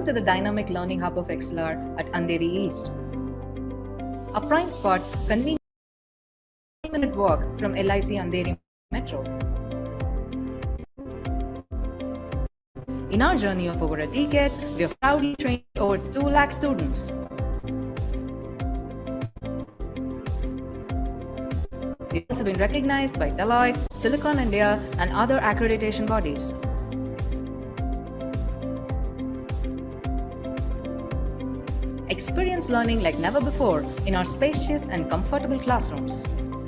to the dynamic learning hub of XLR at Andheri East. A prime spot, convenient 5-minute walk from LIC Andheri Metro. In our journey of over a decade, we have proudly trained over 2 lakh students. We've also been recognized by Deloitte, Silicon India, and other accreditation bodies. Experience learning like never before in our spacious and comfortable classrooms.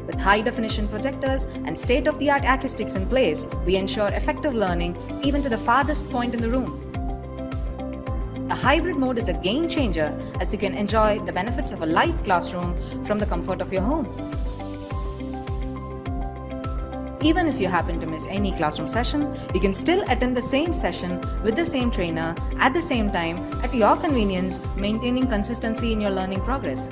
With high-definition projectors and state-of-the-art acoustics in place, we ensure effective learning even to the farthest point in the room. A hybrid mode is a game changer as you can enjoy the benefits of a live classroom from the comfort of your home. Even if you happen to miss any classroom session, you can still attend the same session with the same trainer at the same time at your convenience, maintaining consistency in your learning progress.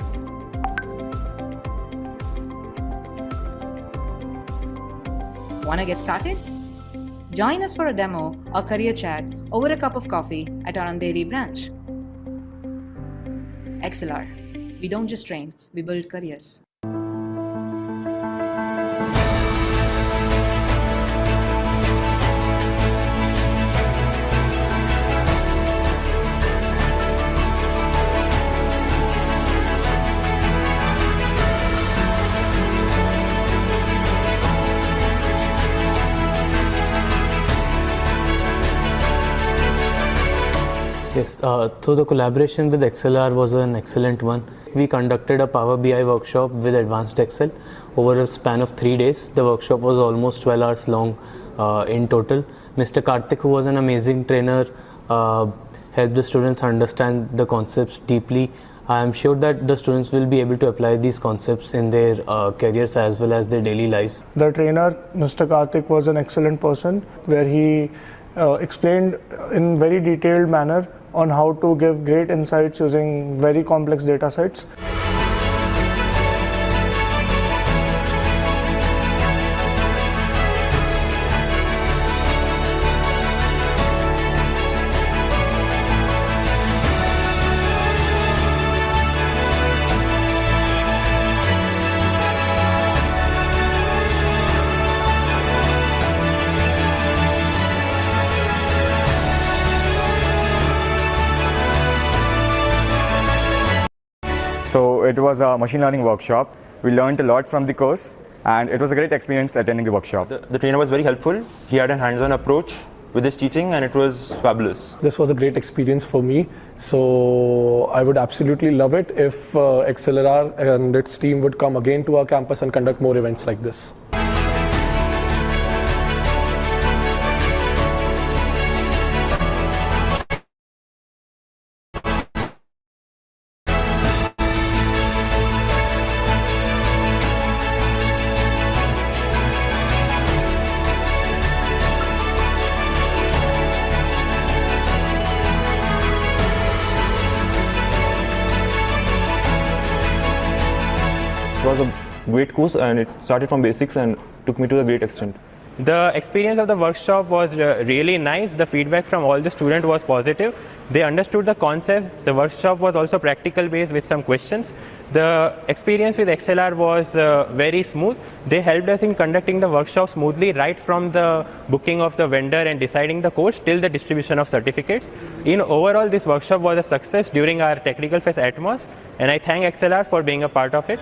Wanna get started? Join us for a demo or career chat over a cup of coffee at our Andheri branch. XLR. We don't just train, we build careers. Yes, so the collaboration with XLR was an excellent one. We conducted a Power BI workshop with Advanced Excel over a span of 3 days. The workshop was almost 12 hours long in total. Mr. Karthik, who was an amazing trainer, helped the students understand the concepts deeply. I am sure that the students will be able to apply these concepts in their careers as well as their daily lives. The trainer, Mr. Karthik, was an excellent person where he explained in very detailed manner on how to give great insights using very complex data sets. So it was a machine learning workshop. We learned a lot from the course and it was a great experience attending the workshop. The trainer was very helpful. He had a hands-on approach with his teaching and it was fabulous. This was a great experience for me. So I would absolutely love it if XLR and its team would come again to our campus and conduct more events like this. It was a great course and it started from basics and took me to a great extent. The experience of the workshop was really nice. The feedback from all the students was positive. They understood the concept. The workshop was also practical based with some questions. The experience with XLR was very smooth. They helped us in conducting the workshop smoothly right from the booking of the vendor and deciding the course till the distribution of certificates. In overall, this workshop was a success during our Technical Fest Atmos, and I thank XLR for being a part of it.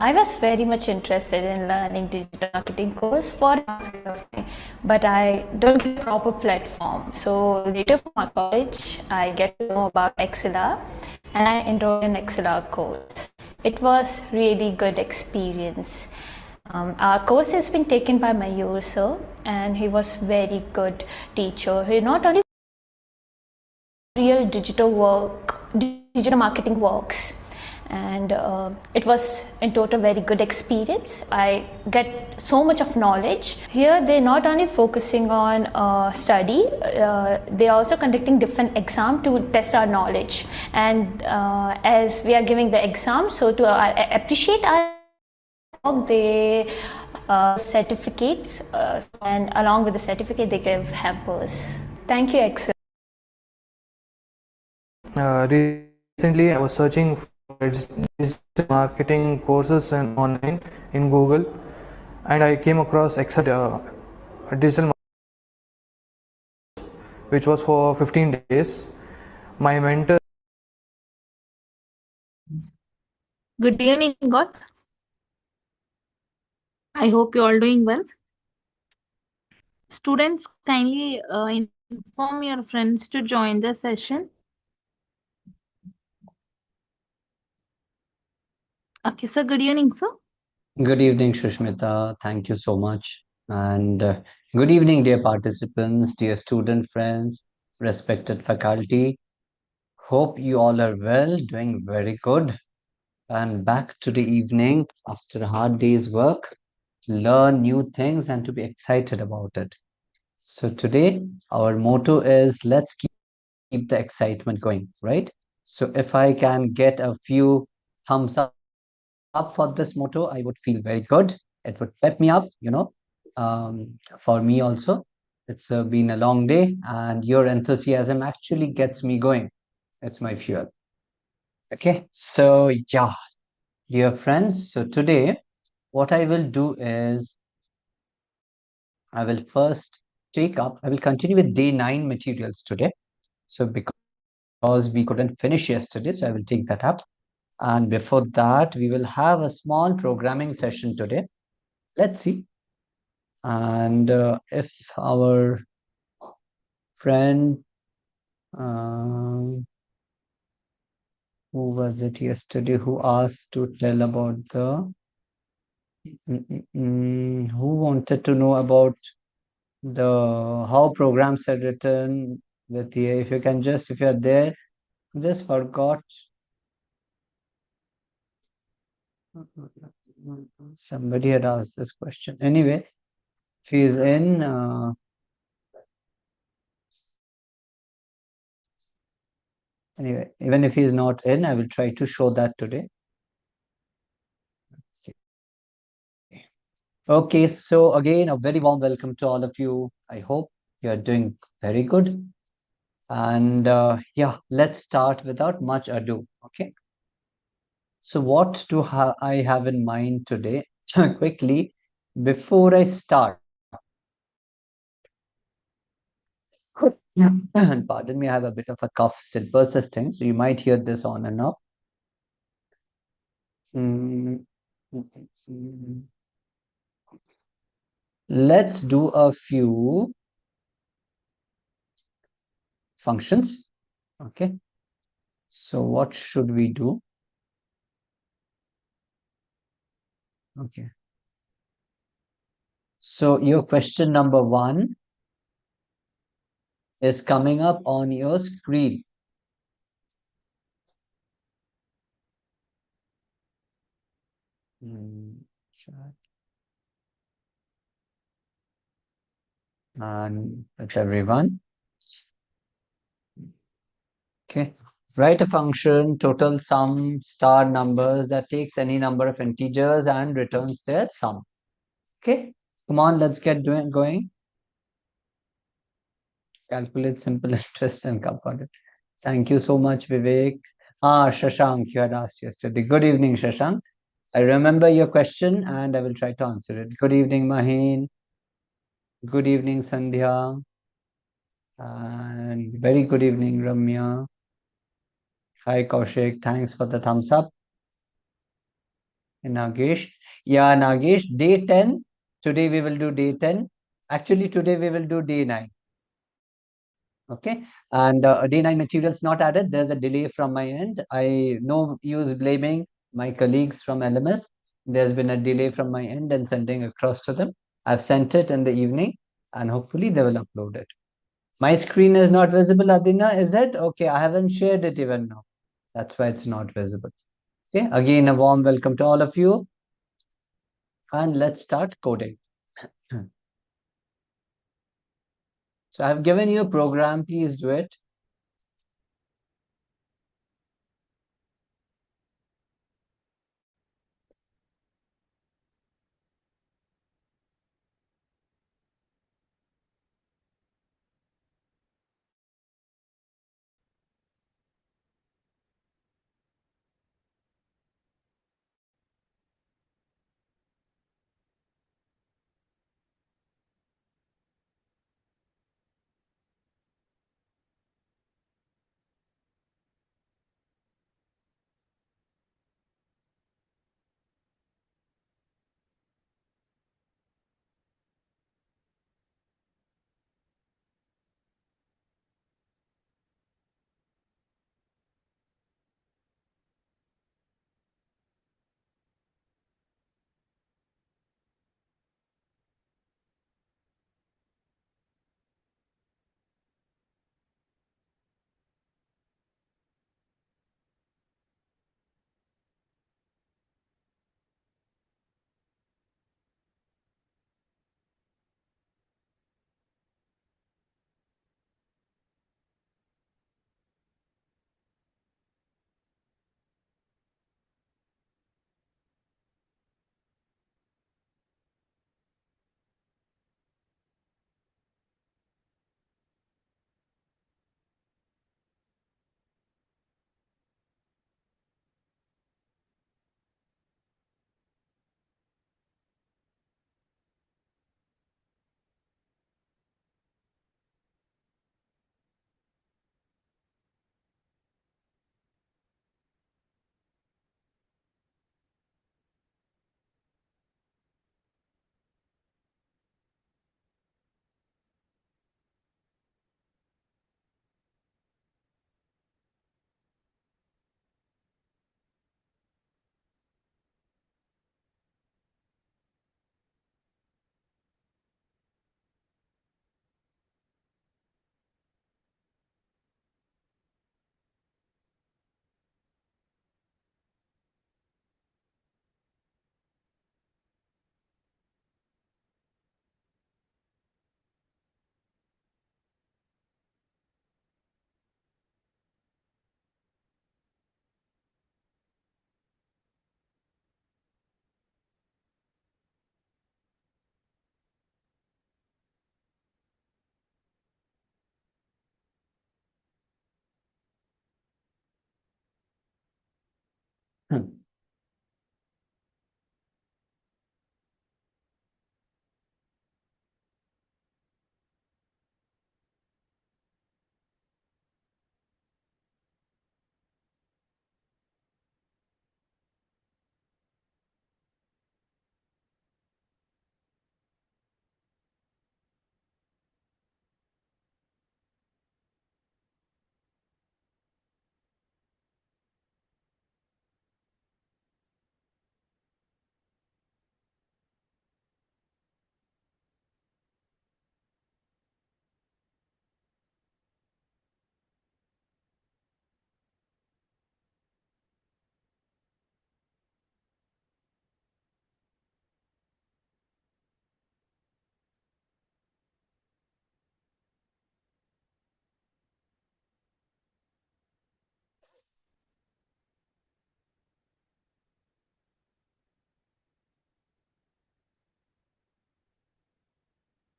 I was very much interested in learning digital marketing course for a period of time, but I don't get a proper platform. So later from my college, I get to know about XLR and I enrolled in XLR course. It was really good experience. Our course has been taken by Mayur sir, and he was very good teacher. He not only real digital marketing works, and it was in total very good experience. I get so much of knowledge here. They're not only focusing on study, they are also conducting different exam to test our knowledge, and as we are giving the exam, so to appreciate our work, they certificates, and along with the certificate they give hampers. Thank you, Excel. Recently, I was searching for digital marketing courses and online in Google, and I came across digital which was for 15 days. My mentor. Good evening, God. I hope you're all doing well. Students, kindly inform your friends to join the session. Okay, so good evening, sir. Good evening, Shushmita. Thank you so much. And good evening, dear participants, dear student friends, respected faculty. Hope you all are well, doing very good. And back to the evening after a hard day's work, to learn new things and to be excited about it. So today, our motto is let's keep the excitement going, right? So if I can get a few thumbs up for this motto, I would feel very good. It would pep me up, for me also. It's been a long day, and your enthusiasm actually gets me going. It's my fuel. Okay, so yeah, dear friends, so today what I will do is I will continue with day 9 materials today. So because we couldn't finish yesterday, so I will take that up. And before that, we will have a small programming session today. Let's see. And if our friend, who was it yesterday who asked to tell about who wanted to know about how programs are written with the, if you can just, if you're there, just forgot. Somebody had asked this question. Anyway, if he is in, anyway, even if he is not in, I will try to show that today. Okay, so again, a very warm welcome to all of you. I hope you are doing very good. And yeah, let's start without much ado. Okay. So what do I have in mind today? Quickly, before I start. Pardon me, I have a bit of a cough still persisting, so you might hear this on and off. Let's do a few functions. Okay. So what should we do? Okay. So your question number 1 is coming up on your screen. And with everyone. Okay. Write a function, total sum star numbers that takes any number of integers and returns their sum. Okay. Come on, let's get going. Calculate simple interest and compound. Thank you so much, Vivek. Shashank, you had asked yesterday. Good evening, Shashank. I remember your question and I will try to answer it. Good evening, Maheen. Good evening, Sandhya. And very good evening, Ramya. Hi, Kaushik. Thanks for the thumbs up. Nagesh. Yeah, Nagesh, day 10. Today we will do day 10. Actually, today we will do day 9. Okay. And day 9 materials not added. There's a delay from my end. I no use blaming my colleagues from LMS. There's been a delay from my end and sending across to them. I've sent it in the evening and hopefully they will upload it. My screen is not visible, Adina, is it? Okay, I haven't shared it even now. That's why it's not visible. Okay, again, a warm welcome to all of you. And let's start coding. So I've given you a program, please do it.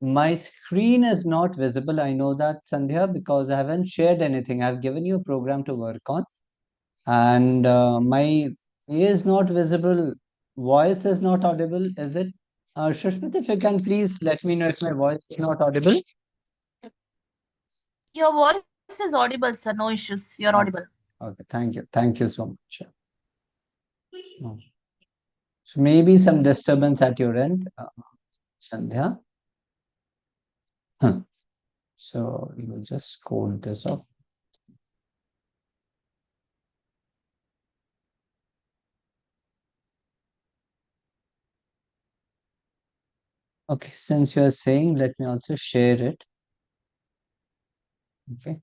My screen is not visible. I know that, Sandhya, because I haven't shared anything. I've given you a program to work on. And my is not visible. Voice is not audible. Is it? Shushmit, if you can please let me know if my voice is not audible. Your voice is audible, sir. No issues. You're Okay. audible. Okay, thank you. Thank you so much. Oh. So maybe some disturbance at your end, Sandhya. So you will just code this off. Okay, since you are saying, let me also share it. Okay.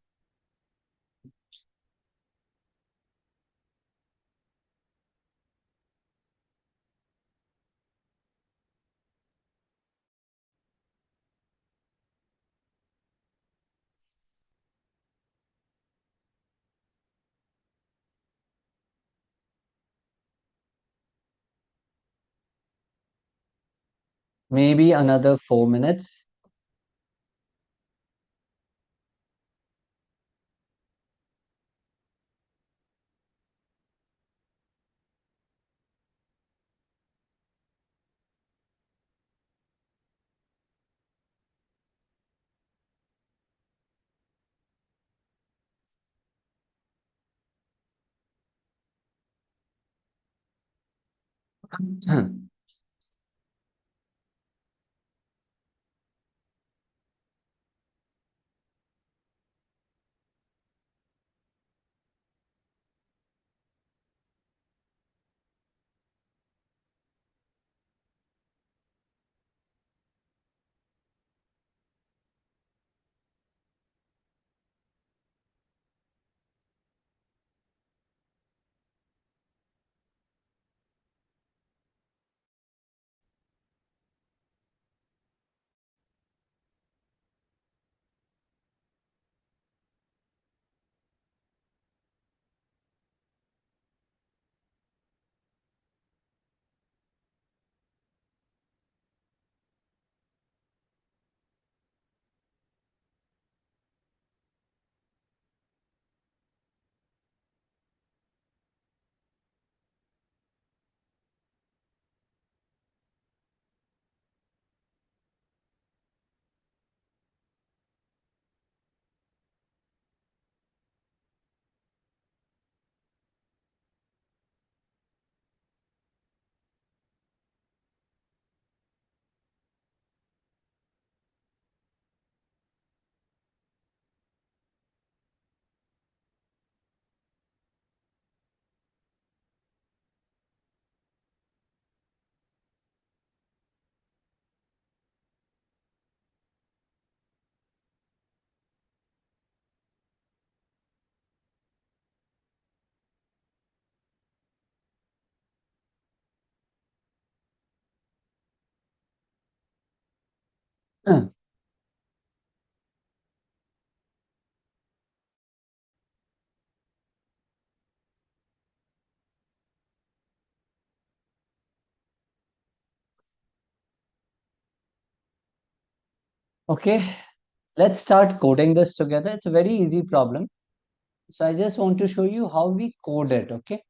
Maybe another 4 minutes. Okay, let's start coding this together. It's a very easy problem. So I just want to show you how we code it, okay?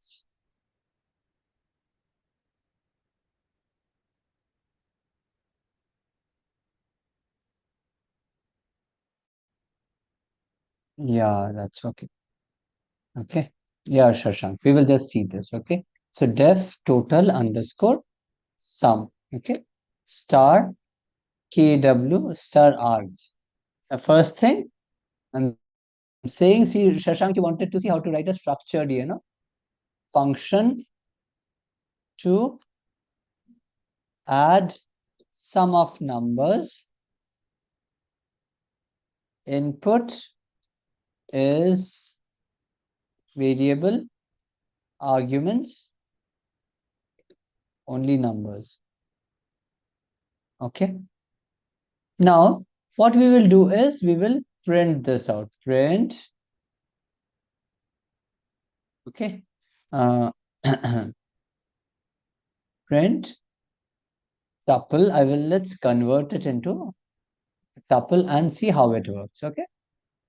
Yeah, that's okay. Okay. Yeah, Shashank. We will just see this, okay? So def total underscore sum, okay? Star KW star args. The first thing I'm saying, see, Shashank, you wanted to see how to write a structured, function to add sum of numbers. Input is variable, arguments, only numbers. Okay. Now, what we will do is we will print this out. Print. Okay. Print tuple. Let's convert it into tuple and see how it works. Okay.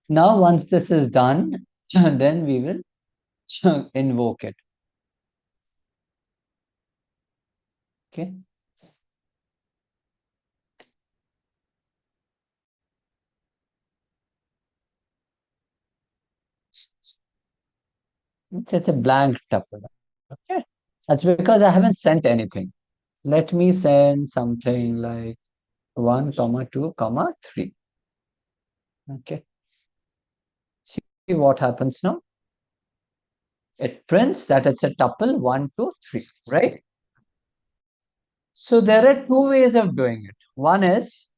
Now, once this is done, then we will invoke it. Okay. It's a blank tuple. Okay. That's because I haven't sent anything. Let me send something like 1, 2, 3. Okay. See what happens now. It prints that it's a tuple 1, 2, 3, right? So there are two ways of doing it. One is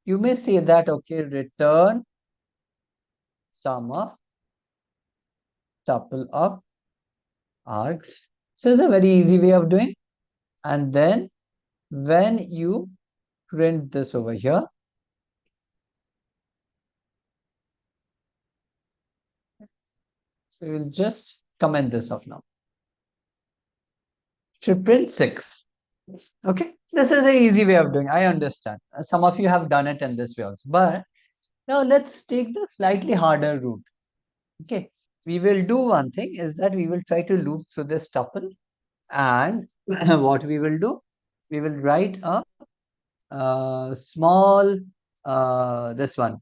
you may say that, okay, return sum of tuple of args. So it's a very easy way of doing. And then when you print this over here, so we will just comment this off now. Should print 6. Okay, this is an easy way of doing. I understand. Some of you have done it in this way also. But now let's take the slightly harder route. Okay, we will do one thing is that we will try to loop through this tuple, and what we will do, we will write a small this one.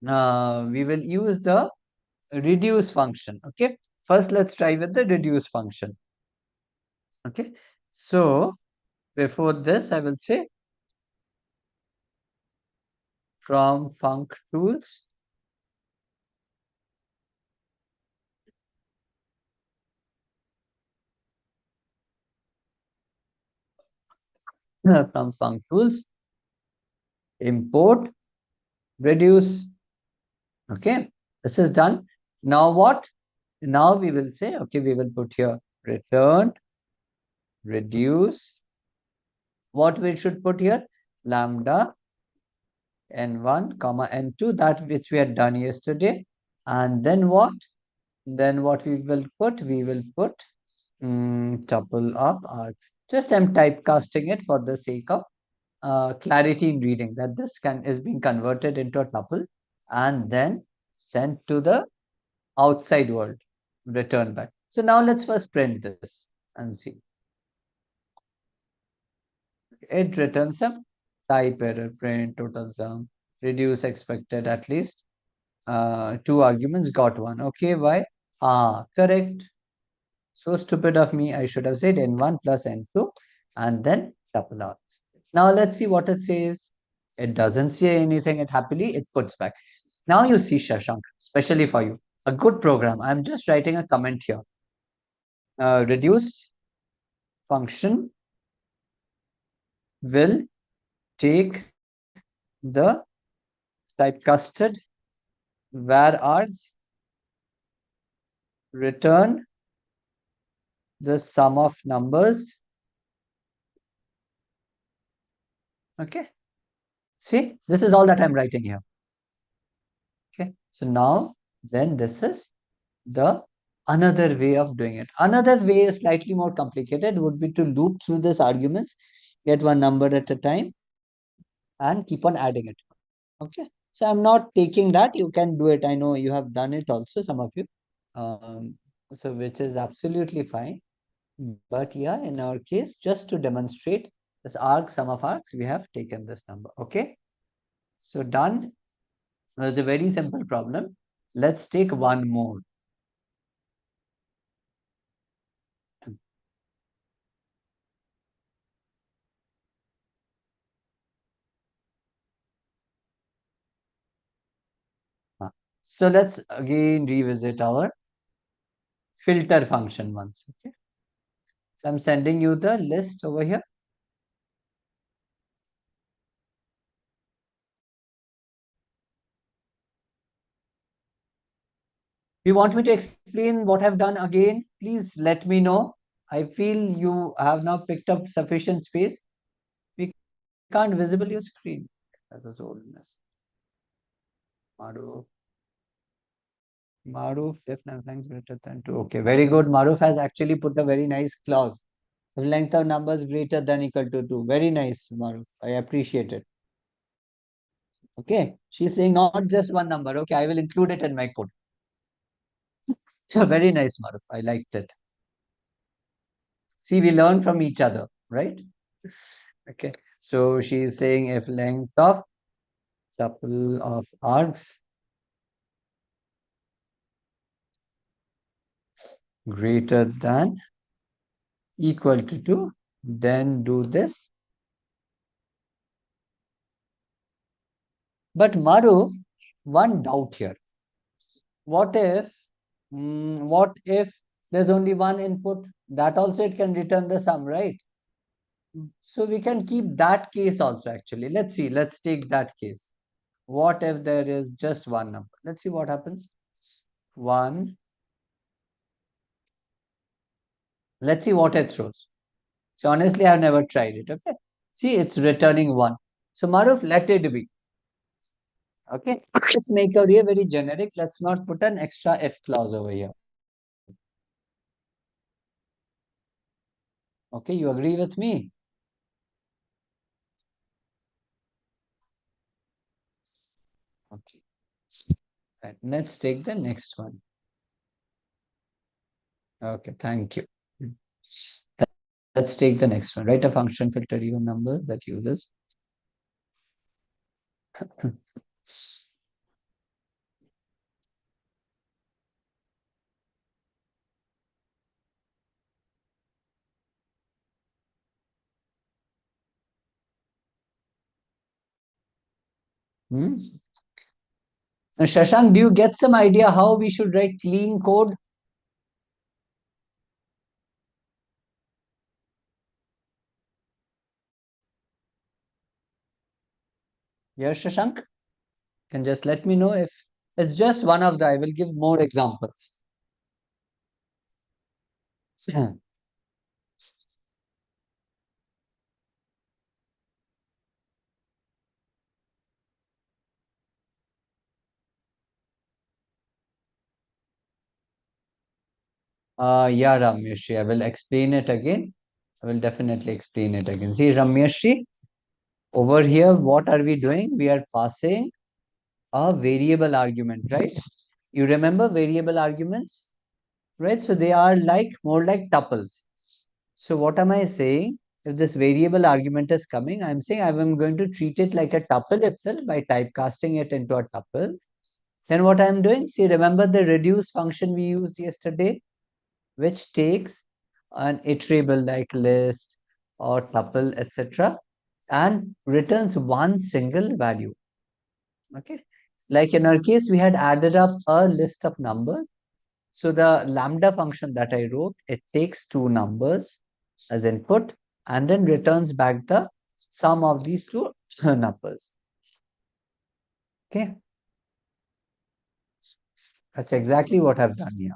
We will use the reduce function. Okay, first let's try with the reduce function. Okay, so before this I will say from func tools from func tools import reduce. Okay, this is done. Now what? Now we will say, okay, we will put here return reduce. What we should put here? Lambda n1 comma n2, that which we had done yesterday. And then what? Then what we will put? We will put tuple of args. Just I'm typecasting it for the sake of clarity in reading, that this is being converted into a tuple and then sent to the outside world, return back. So now let's first print this and see. It returns some type error, print total sum, reduce expected at least 2 arguments, got 1. Okay, why? Correct. So stupid of me, I should have said n1 plus n2 and then tuple args. Now let's see what it says. It doesn't say anything, it happily, it puts back. Now you see, Shashank, especially for you, a good program. I'm just writing a comment here. Reduce function will take the typecasted var args, return the sum of numbers. Okay, see, this is all that I'm writing here. Okay, so now then this is the another way of doing it. Another way, slightly more complicated, would be to loop through these arguments, get one number at a time and keep on adding it. Okay, so I'm not taking that, you can do it. I know you have done it also, some of you, so which is absolutely fine. But yeah, in our case, just to demonstrate this arg, sum of args, we have taken this number. Okay, so done. It's a very simple problem. Let's take one more. So let's again revisit our filter function once. Okay, so I'm sending you the list over here. You want me to explain what I've done again? Please let me know. I feel you have now picked up sufficient space. We can't visible your screen. That was oldness. Maruf, if length greater than 2. Okay, very good. Maruf has actually put a very nice clause. If length of numbers greater than equal to 2. Very nice, Maruf. I appreciate it. Okay, she's saying not just one number. Okay, I will include it in my code. So very nice, Maruf. I liked it. See, we learn from each other, right? Okay, so she is saying if length of tuple of args greater than equal to 2. Then do this. But Maru, one doubt here. What if there's only one input? That also it can return the sum, right? So we can keep that case also actually. Let's see, let's take that case. What if there is just one number? Let's see what happens. 1. Let's see what it throws. So honestly, I've never tried it. Okay. See, it's returning 1. So Maruf, let it be. Okay. Let's make our here very generic. Let's not put an extra if clause over here. Okay, you agree with me? Okay. Right. Let's take the next one. Okay, thank you. Let's take the next one. Write a function filter even number that uses. Hmm? Now, Shashank, do you get some idea how we should write clean code? Yes, Shashank? Can just let me know if it's just one of the, I will give more examples. Yeah, Ramyashi, I will explain it again. I will definitely explain it again. See, Ramyashi, over here, what are we doing? We are passing a variable argument, right? You remember variable arguments, right? So they are like more like tuples. So what am I saying? If this variable argument is coming, I'm saying I'm going to treat it like a tuple itself by typecasting it into a tuple. Then what I'm doing, see, remember the reduce function we used yesterday, which takes an iterable like list or tuple, etc., and returns one single value. Okay. Like in our case, we had added up a list of numbers. So the lambda function that I wrote, it takes two numbers as input and then returns back the sum of these two numbers. Okay. That's exactly what I've done here.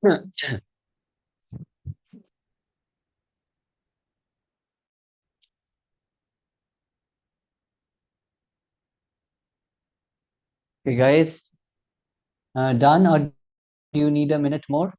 Okay, guys, done, or do you need a minute more?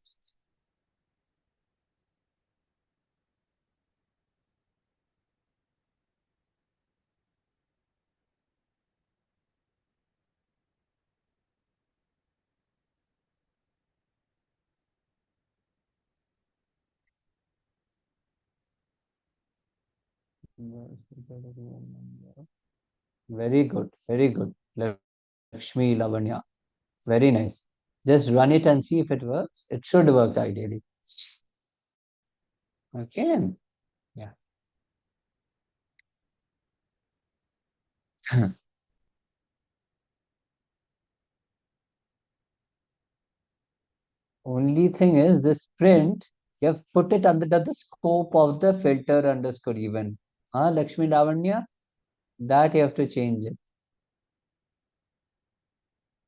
Very good, very good. Lakshmi Lavanya. Very nice. Just run it and see if it works. It should work ideally. Okay. Yeah. Only thing is this print, you have put it under the scope of the filter underscore even. Lakshmi Lavanya? That you have to change it.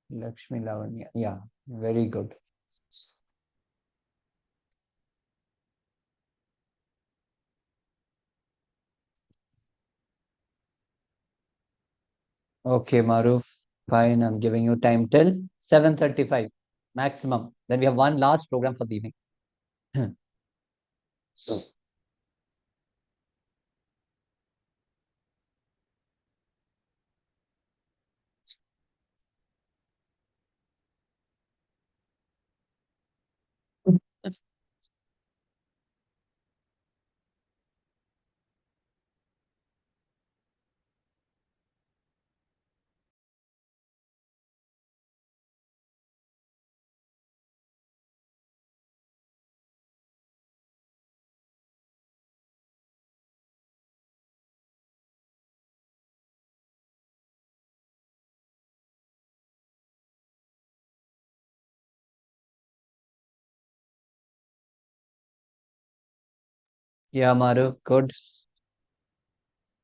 Lakshmi Lavanya. Yeah, very good. Okay, Maruf. Fine, I'm giving you time till 7:35 maximum. Then we have one last program for the evening. Yeah, Maruf, good.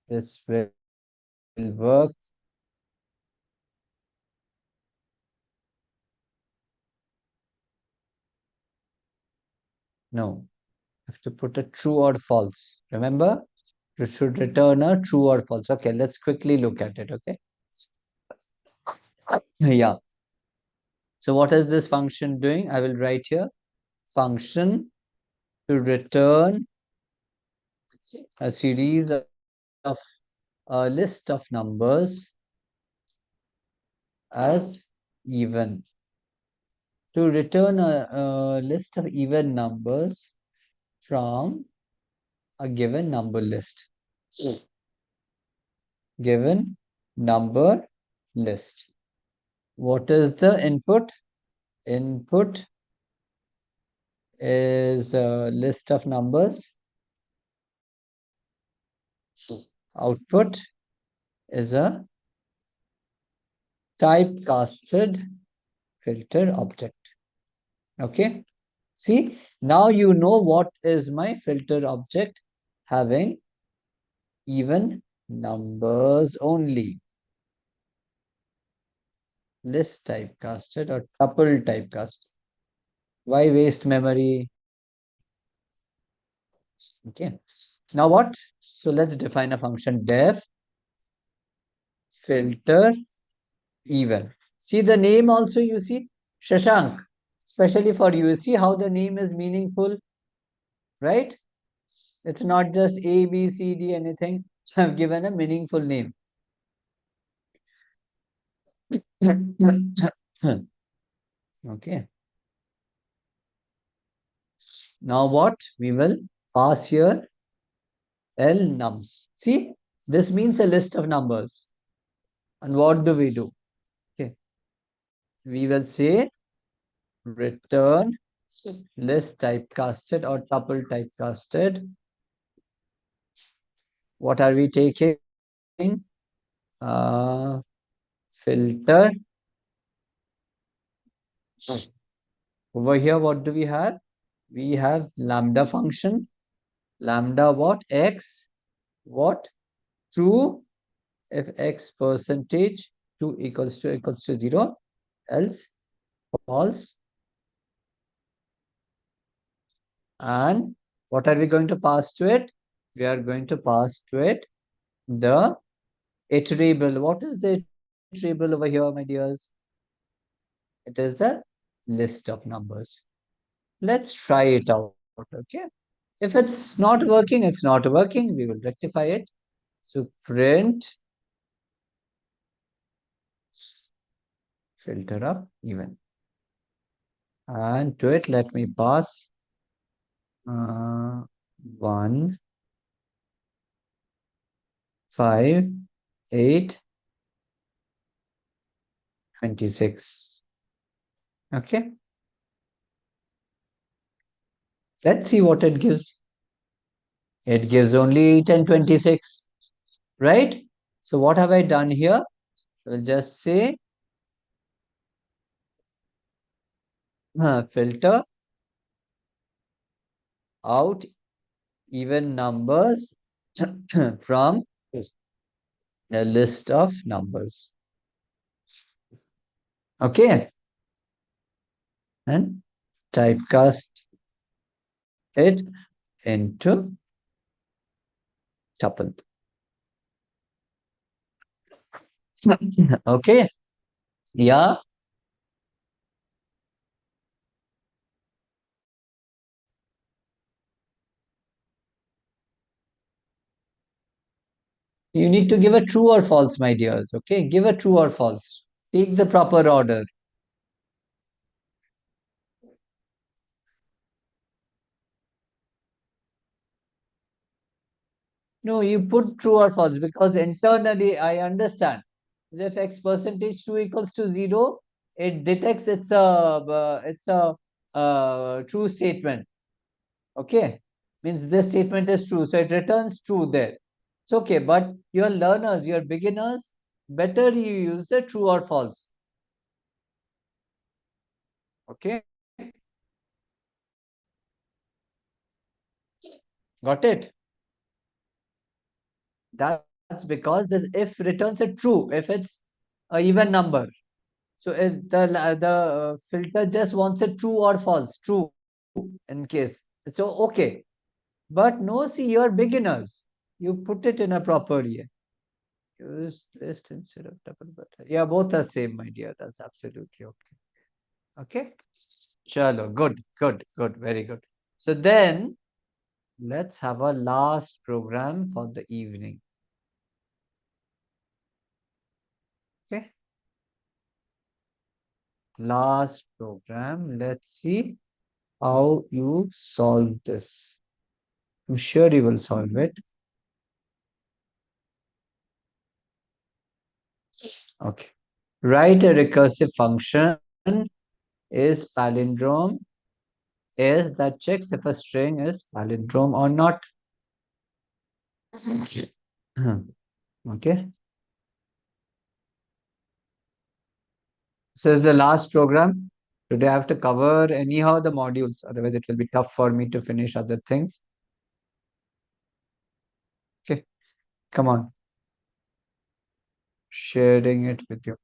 This will work. No, have to put a true or false. Remember, you should return a true or false. Okay, let's quickly look at it. Okay. Yeah. So what is this function doing? I will write here function to return a series of a list of numbers as even. To return a list of even numbers from a given number list. Given number list. What is the input? Input is a list of numbers. Output is a typecasted filter object. Okay. See, now you know what is my filter object having even numbers only. List typecasted or tuple typecasted. Why waste memory? Okay. Now what? So let's define a function def filter even. See the name also you see? Shashank. Especially for you. See how the name is meaningful? Right? It's not just A, B, C, D, anything. I've given a meaningful name. Okay. Now what? We will pass here L nums. See, this means a list of numbers. And what do we do? Okay. We will say return list typecasted or tuple typecasted. What are we taking? Filter. Over here, what do we have? We have lambda function. Lambda what? X. What? True if x percentage 2 equals to 0, else false. And what are we going to pass to it? We are going to pass to it the iterable. What is the iterable over here, my dears? It is the list of numbers. Let's try it out, okay? If it's not working, it's not working. We will rectify it. So print filter up even. And to it, let me pass 1, 5, 8, 26. Okay. Let's see what it gives. It gives only 8 and 26, right? So what have I done here? We'll just say filter out even numbers from a list of numbers. Okay. And typecast it into tuple. Okay. Yeah. You need to give a true or false, my dears. Okay. Give a true or false. Take the proper order. No, you put true or false because internally I understand. If x percentage 2 equals to 0, it detects it's a true statement. Okay. Means this statement is true. So it returns true there. It's okay. But your learners, your beginners, better you use the true or false. Okay. Got it? That's because this if returns a true, if it's a even number. So if the filter just wants a true or false, true in case. So okay. But no, see, you're beginners. You put it in a proper way. Use list instead of double button. Yeah, both are same, my dear. That's absolutely okay. Okay. Chalo, good, very good. So then let's have a last program for the evening. Okay. Last program. Let's see how you solve this. I'm sure you will solve it. Okay. Write a recursive function is palindrome is that checks if a string is palindrome or not. Okay. So this is the last program. Today I have to cover anyhow the modules. Otherwise it will be tough for me to finish other things. Okay. Come on. Sharing it with you.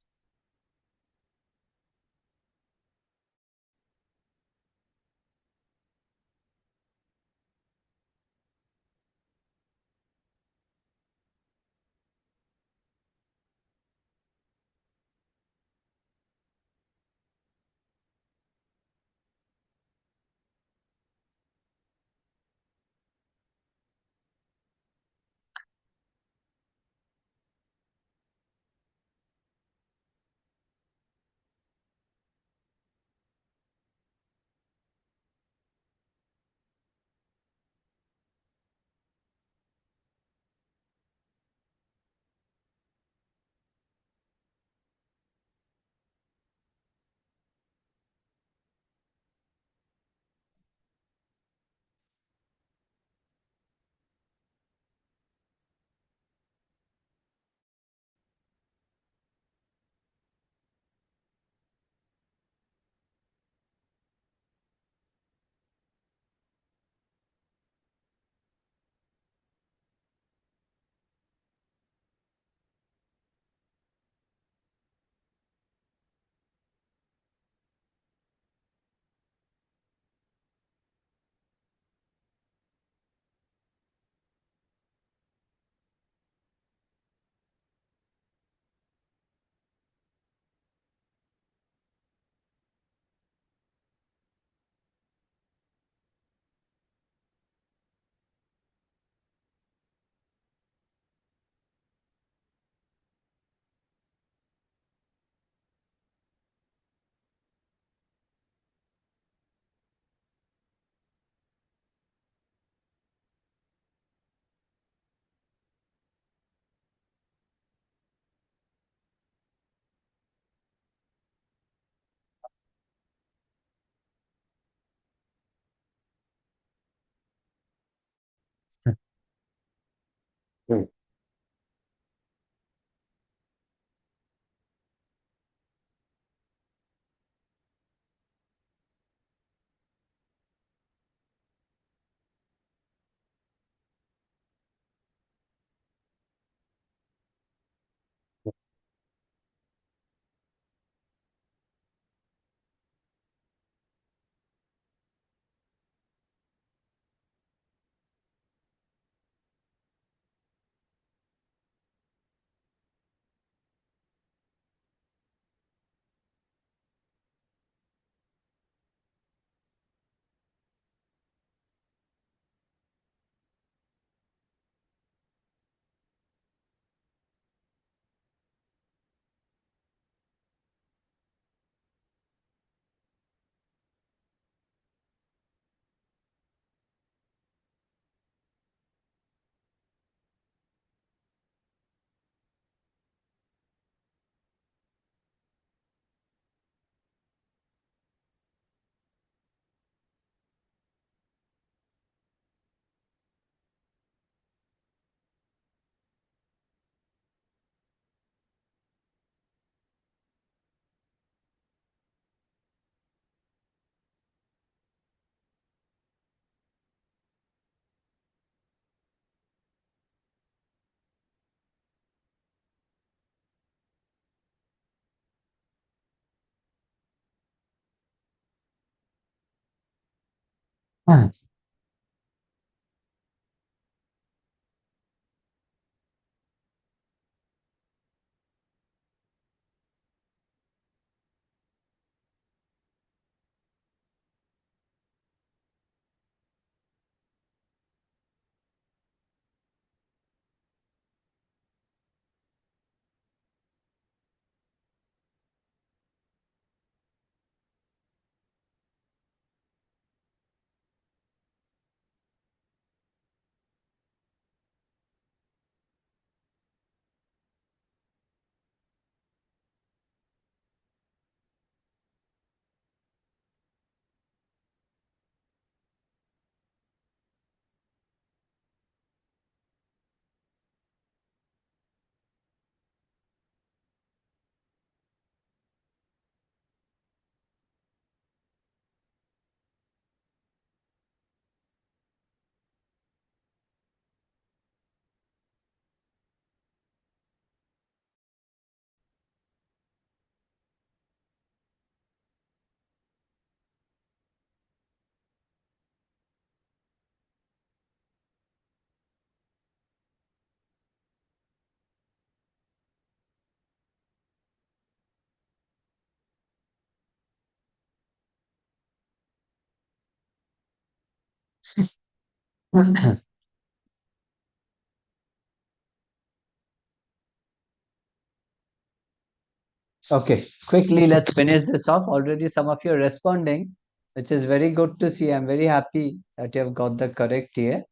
Okay, quickly, let's finish this off. Already some of you are responding, which is very good to see. I'm very happy that you have got the correct here.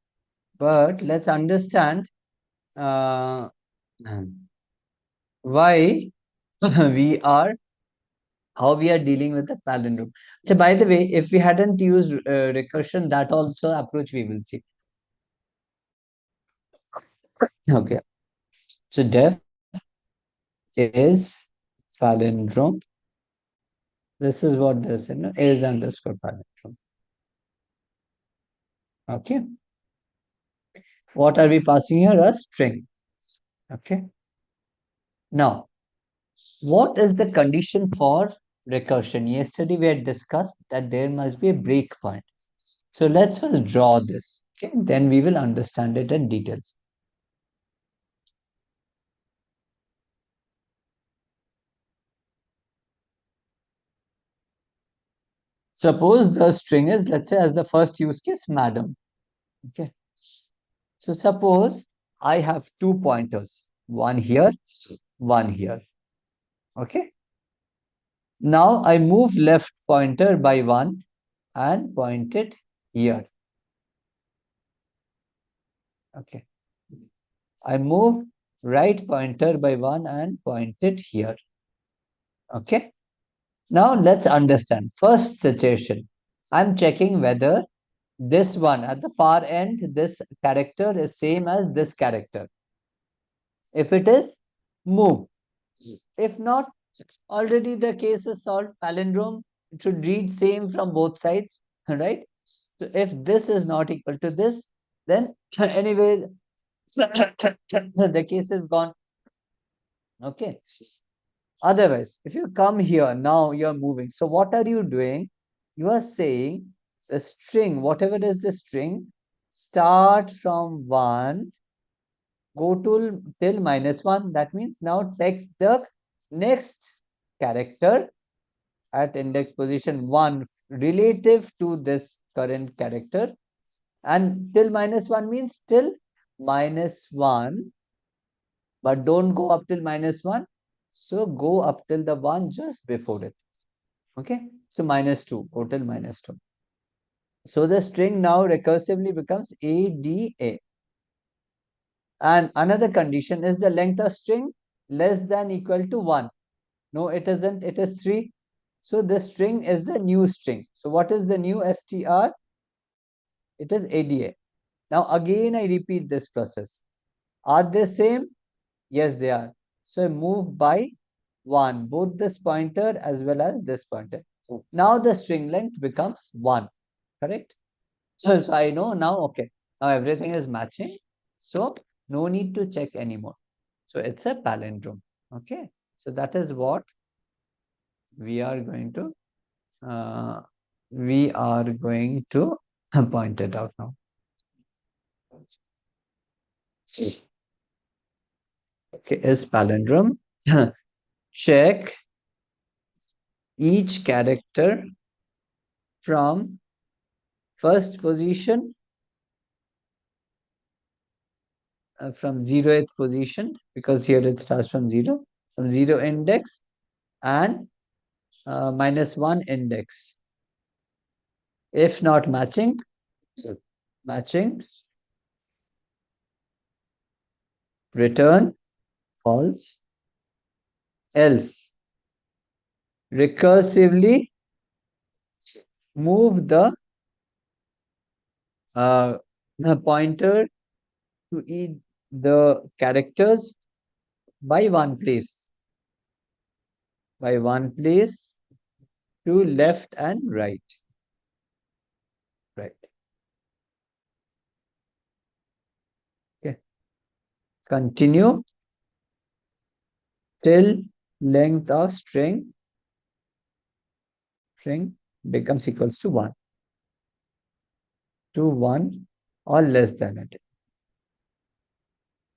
But let's understand uh, why we are, how we are dealing with the palindrome. So, by the way, if we hadn't used recursion, that also approach we will see. Okay, so def is palindrome. This is what this is underscore palindrome. Okay. What are we passing here? A string. Okay. Now, what is the condition for recursion? Yesterday we had discussed that there must be a breakpoint. So let's first draw this. Okay. Then we will understand it in details. Suppose the string is, let's say, as the first use case, madam. Okay. So suppose I have two pointers, one here, one here. Okay. Now I move left pointer by one and point it here. Okay. I move right pointer by one and point it here. Okay. Now let's understand. First situation, I'm checking whether this one at the far end, this character is same as this character. If it is, move. If not, already the case is solved. Palindrome, it should read same from both sides, right? So if this is not equal to this, then anyway, the case is gone. Okay. Otherwise, if you come here, now you're moving. So what are you doing? You are saying the string, whatever is the string, start from 1, go to till -1. That means now take the next character at index position 1 relative to this current character. And till -1 means till -1, but don't go up till -1. So go up till the one just before it. Okay. So -2, go till -2. So the string now recursively becomes ADA. And another condition is the length of string less than equal to 1. No, it isn't. It is 3. So the string is the new string. So what is the new str? It is ADA. Now again I repeat this process. Are they same? Yes, they are. So move by 1, both this pointer as well as this pointer. Now the string length becomes 1, correct? So I know now, okay, now everything is matching. So no need to check anymore. So it's a palindrome. Okay. So that is what we are going to pointed out now. Okay, is palindrome. Check each character from first position, from 0th position, because here it starts from 0, from 0 index and -1 index. If not matching, return false. Else, recursively move the pointer to the characters by one place. To left and right. Okay. Continue till length of string becomes equals to 1. To 1 or less than it.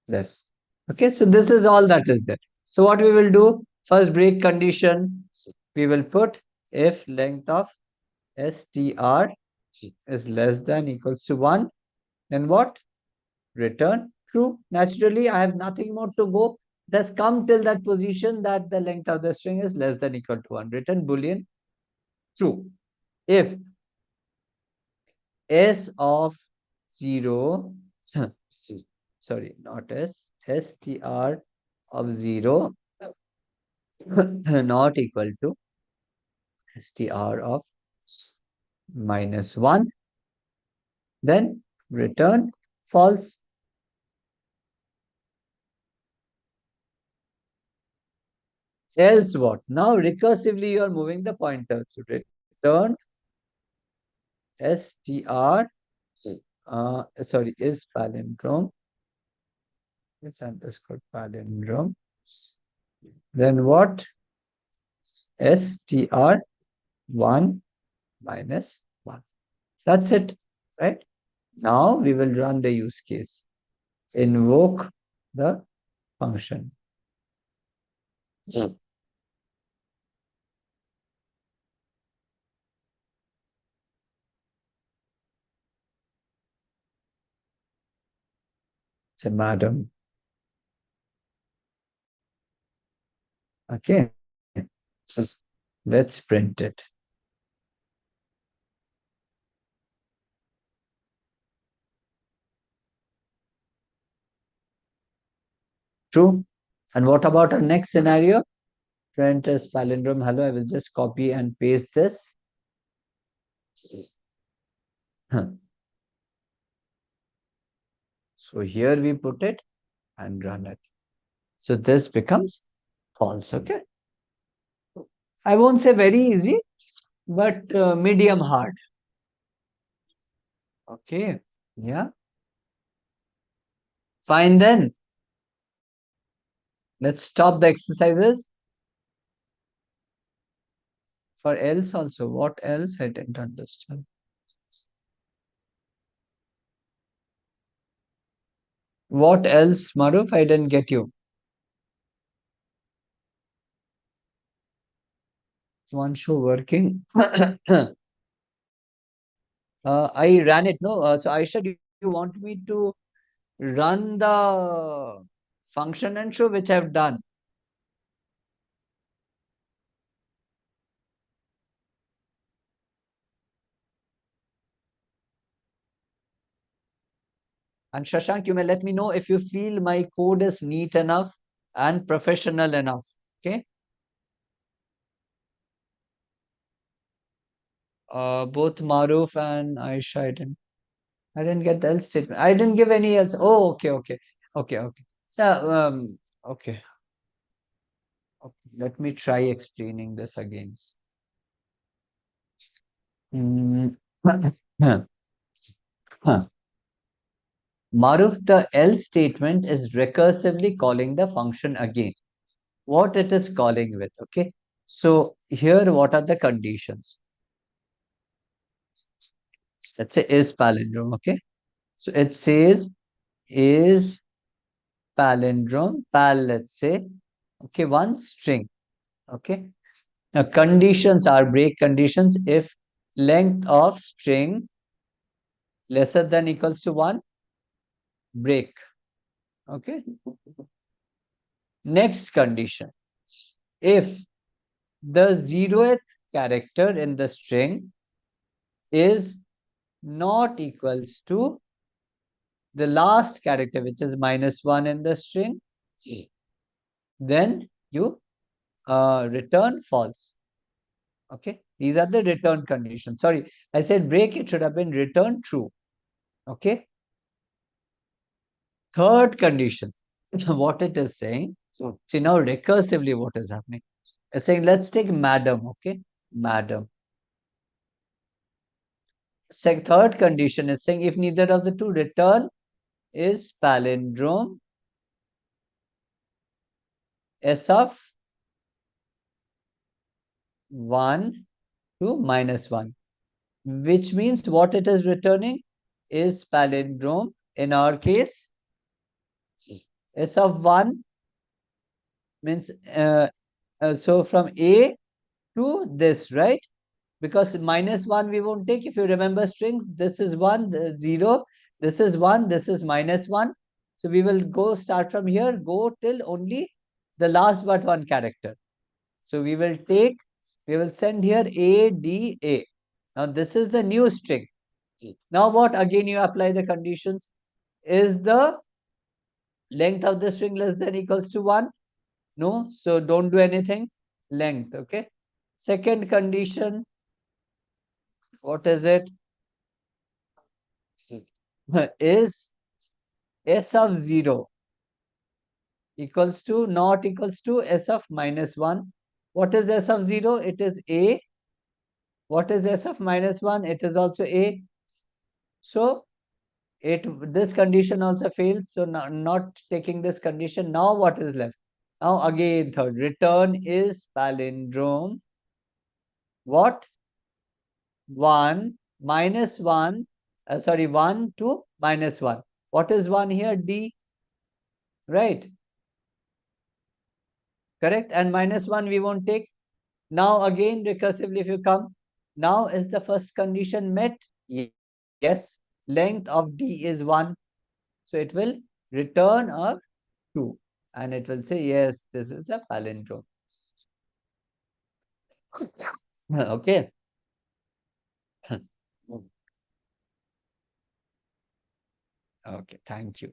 Less. Okay, so this is all that is there. So what we will do, first break condition, we will put if length of str is less than equals to 1, then what? Return true. Naturally, I have nothing more to go. It has come till that position that the length of the string is less than equal to 1. Return Boolean true. If s of 0, sorry, not s, str of 0 not equal to str of -1, then return false. Else what? Now recursively you are moving the pointer. So return str, sorry, is palindrome. It's underscore palindrome. Then what? str 1 minus 1. That's it, right? Now we will run the use case. Invoke the function. So madam. Okay. Let's print it. True. And what about our next scenario? Print as palindrome hello. I will just copy and paste this. So here we put it and run it. So this becomes false. Okay. I won't say very easy, but medium hard. Okay. Yeah. Fine then. Let's stop the exercises. For else also. What else? I didn't understand. What else, Maruf? I didn't get you. One show working. I ran it. No. So Aisha, do you want me to run the function and show, which I've done? And Shashank, you may let me know if you feel my code is neat enough and professional enough. Okay. Both Maruf and Aisha, I didn't get the else statement. I didn't give any else. Oh, okay. Yeah, okay. Let me try explaining this again. Maruf, the else statement is recursively calling the function again. What it is calling with, okay? So here, what are the conditions? Let's say is palindrome, okay? So it says is palindrome, let's say, okay, one string, okay? Now conditions are break conditions if length of string lesser than equals to 1, break, okay? Next condition, if the 0th character in the string is not equals to the last character, which is -1 in the string, then you return false. Okay, these are the return conditions. Sorry, I said break, it should have been return true. Okay. Third condition, what it is saying. So see now recursively what is happening. It's saying let's take madam, okay? Madam. Third condition is saying if neither of the two return is palindrome S of 1 to -1, which means what it is returning is palindrome. In our case, S of 1 means so from A to this, right? Because -1 we won't take. If you remember strings, this is 1, 0, this is 1, this is -1. So we will go start from here, go till only the last but one character. So we will send here A, D, A. Now this is the new string. Now what? Again you apply the conditions. Is the length of the string less than equals to 1? No, so don't do anything. Length, okay? Second condition, what is it? Is S of 0 equals to not equals to S of -1. What is S of 0? It is A. What is S of -1? It is also A. So this condition also fails. So not taking this condition. Now what is left? Now again third, return is palindrome. What? 1 -1, 1 to -1. What is 1 here? D, right? Correct. And -1 we won't take. Now again recursively if you come, now is the first condition met? Yes. Length of D is 1. So it will return a 2. And it will say, yes, this is a palindrome. Okay. Okay, thank you.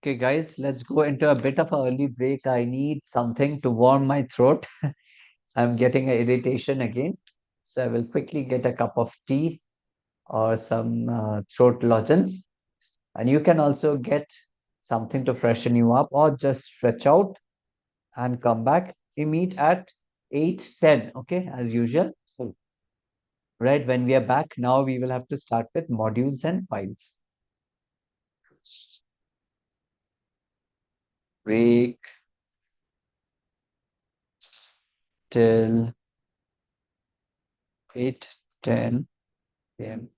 Okay, guys, let's go into a bit of an early break. I need something to warm my throat. I'm getting an irritation again. So I will quickly get a cup of tea or some throat lozenges. And you can also get something to freshen you up or just stretch out and come back. We meet at 8:10, okay, as usual. Right, when we are back, now we will have to start with modules and files. Break till 8:10 p.m.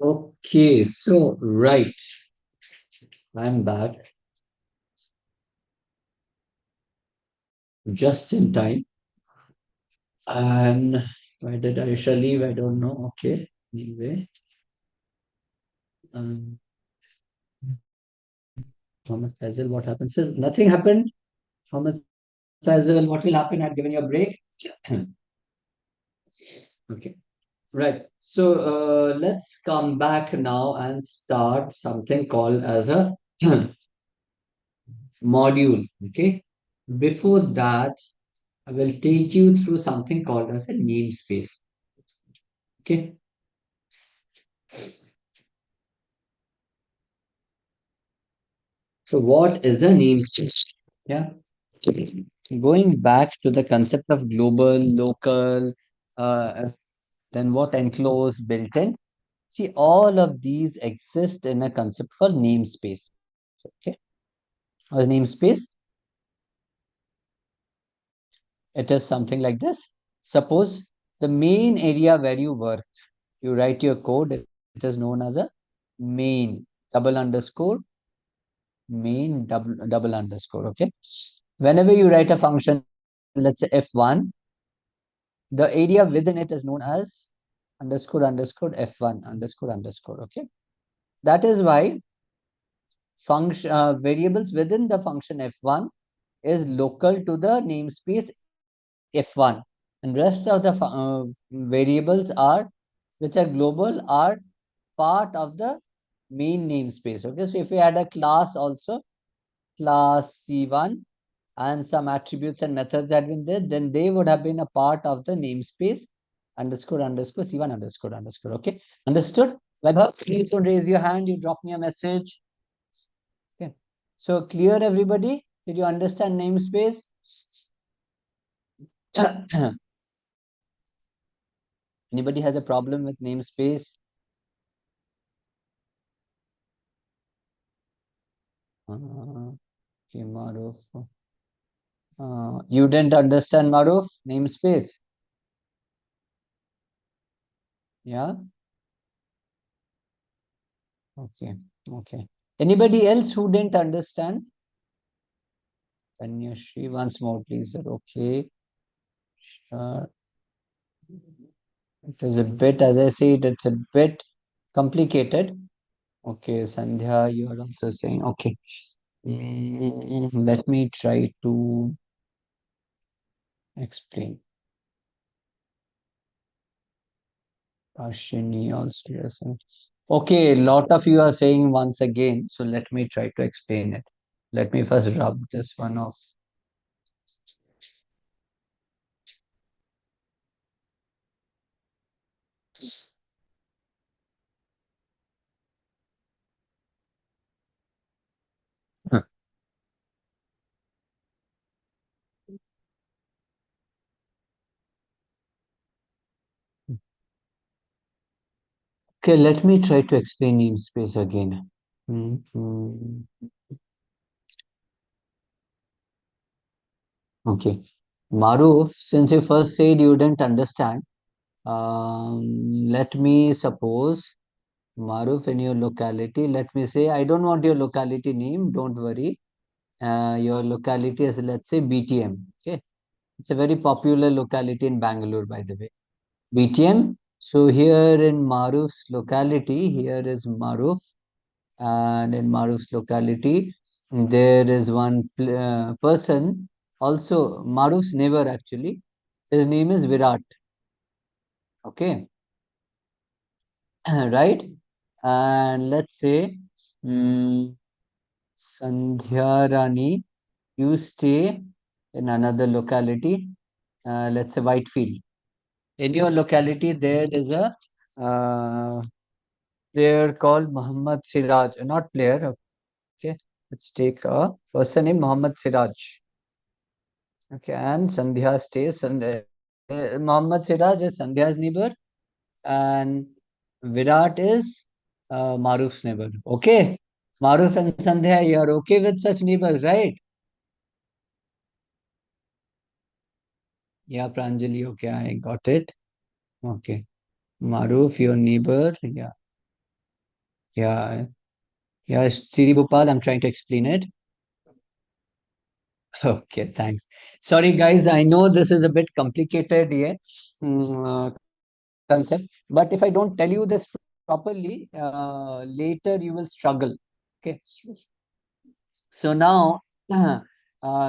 Okay, so right, I'm back just in time. And why did I shall leave? I don't know. Okay, anyway. Um, Thomas Faisal, what happened? So nothing happened. Thomas Faisal, what will happen? I've given you a break. Okay, right. So let's come back now and start something called as a module. Okay. Before that, I will take you through something called as a namespace. Okay. So what is a namespace? Yeah. Going back to the concept of global, local, uh, then what enclosed, built-in. See, all of these exist in a concept called namespace. Okay. What is namespace? It is something like this. Suppose the main area where you work, you write your code, it is known as a main double underscore main double underscore. Okay. Whenever you write a function, let's say f1, the area within it is known as underscore underscore f1 underscore underscore. Okay. That is why function variables within the function f1 is local to the namespace f1, and rest of the variables are which are global are part of the main namespace. Okay, so if we add a class also, class c1, and some attributes and methods had been there, then they would have been a part of the namespace underscore underscore c1 underscore underscore. Okay, understood? Vaibhav, please don't raise your hand, you drop me a message. Okay, so clear everybody? Did you understand namespace? Anybody has a problem with namespace? Okay, Maruf. You didn't understand Maruf namespace? Yeah. Okay. Okay. Anybody else who didn't understand? Tanyashri, once more, please, sir. Okay. Sure. It is a bit, as I said, it's a bit complicated. Okay, Sandhya, you are also saying, okay. Let me try to explain. Ashini also listen. Okay, a lot of you are saying once again, so let me try to explain it. Let me first rub this one off. Okay, let me try to explain namespace again. Okay, Maruf, since you first said you didn't understand, let me suppose, Maruf, in your locality, let me say, I don't want your locality name, don't worry. Your locality is, let's say, BTM. Okay, it's a very popular locality in Bangalore, by the way. BTM. So here in Maruf's locality, here is Maruf, and in Maruf's locality, there is one person, also Maruf's neighbor actually. His name is Virat. Okay, right? And let's say Sandhya Rani, you stay in another locality, let's say Whitefield. In your locality, there is a player called Muhammad Siraj, not player, okay. Let's take a person named Muhammad Siraj. Okay, and Sandhya stays. Muhammad Siraj is Sandhya's neighbor, and Virat is Maruf's neighbor. Okay, Maruf and Sandhya, you are okay with such neighbors, right? Yeah, Pranjali, okay, I got it. Okay, Maruf, your neighbor, yeah. Yeah. Yeah, Siri Bhopal, I'm trying to explain it. Okay, thanks. Sorry, guys, I know this is a bit complicated here, concept, but if I don't tell you this properly, later you will struggle. Okay. So now,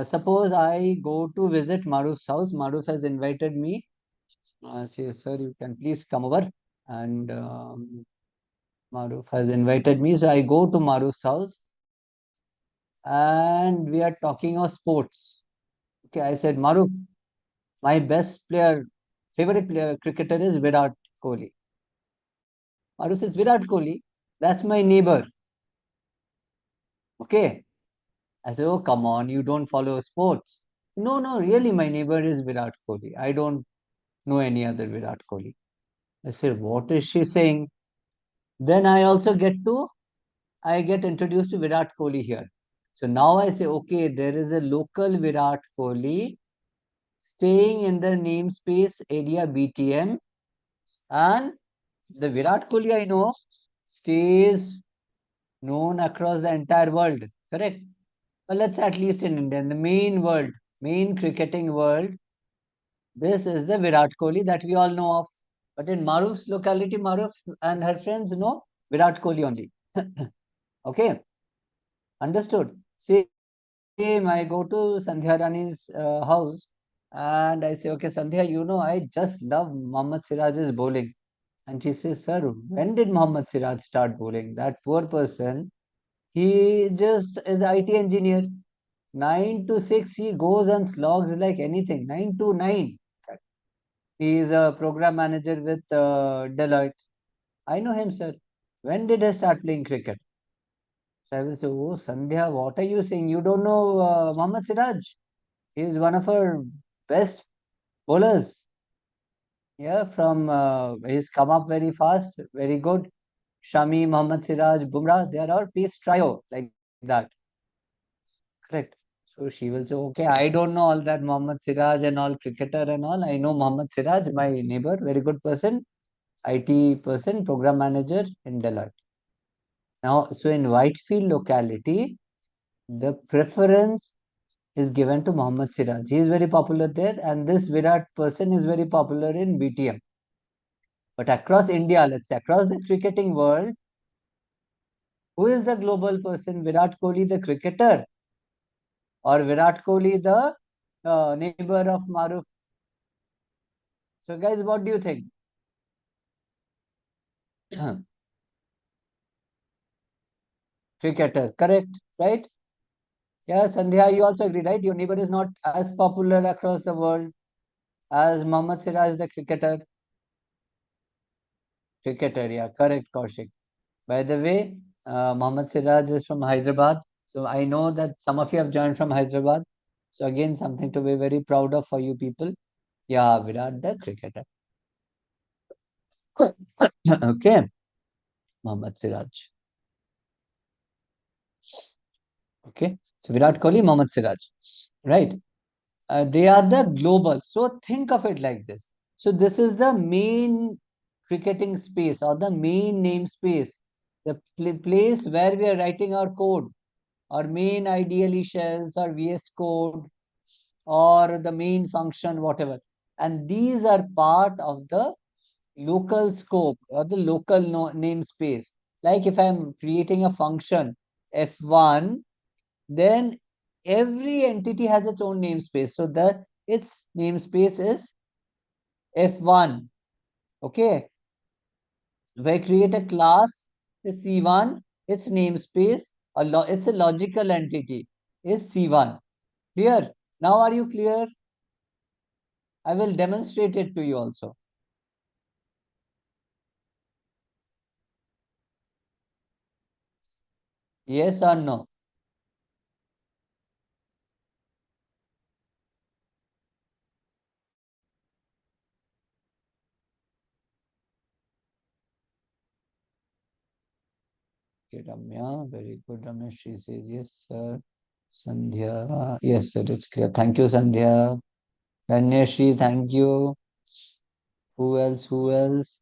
suppose I go to visit Maruf's house. Maruf has invited me. Say, sir, you can please come over. And Maruf has invited me. So I go to Maruf's house and we are talking of sports. Okay, I said, Maruf, my best player, favorite player, cricketer is Virat Kohli. Maruf says, Virat Kohli, that's my neighbor. Okay. I said, oh, come on, you don't follow sports. No, no, really, my neighbor is Virat Kohli. I don't know any other Virat Kohli. I said, what is she saying? Then I get introduced to Virat Kohli here. So now I say, okay, there is a local Virat Kohli staying in the namespace area BTM, and the Virat Kohli I know stays known across the entire world, correct? Well, let's at least in India, in the main world, main cricketing world, this is the Virat Kohli that we all know of. But in Maruf's locality, Maruf and her friends know Virat Kohli only. Okay, understood. Same, I go to Sandhya Rani's house and I say, okay, Sandhya, you know, I just love Mohammad Siraj's bowling. And she says, sir, when did Mohammad Siraj start bowling? That poor person, he just is IT engineer. 9 to 6, he goes and slogs like anything. 9 to 9. He is a program manager with Deloitte. I know him, sir. When did he start playing cricket? So I will say, oh, Sandhya, what are you saying? You don't know Mohammad Siraj? He is one of our best bowlers. Yeah, he's come up very fast, very good. Shami, Mohammad Siraj, Bumrah, they are all pace trio like that. Correct. So she will say, okay, I don't know all that Mohammad Siraj and all cricketer and all. I know Mohammad Siraj, my neighbor, very good person, IT person, program manager in Deloitte. Now, so in Whitefield locality, the preference is given to Mohammad Siraj. He is very popular there, and this Virat person is very popular in BTM. But across India, let's say across the cricketing world, who is the global person? Virat Kohli, the cricketer, or Virat Kohli, the neighbor of Maruf? So, guys, what do you think? Cricketer, correct, right? Yeah, Sandhya, you also agree, right? Your neighbor is not as popular across the world as Mohammad Siraj, the cricketer. Cricketer, yeah, correct, Kaushik. By the way, Mohammad Siraj is from Hyderabad. So I know that some of you have joined from Hyderabad. So again, something to be very proud of for you people. Yeah, Virat, the cricketer. Okay, Mohammad Siraj. Okay, so Virat Kohli, Mohammad Siraj. Right. They are the global. So think of it like this. So this is the main cricketing space or the main namespace, the place where we are writing our code, our main ideally shells or VS code or the main function, whatever. And these are part of the local scope or the local namespace. Like if I'm creating a function F1, then every entity has its own namespace. So its namespace is F1. Okay. If I create a class, the C1, its namespace, it's a logical entity, is C1. Clear? Now are you clear? I will demonstrate it to you also. Yes or no? Okay, Ramya, very good, Ramya. She says yes, sir. Sandhya, yes, sir, it's clear. Thank you, Sandhya. Danyashri, thank you. Who else? Who else?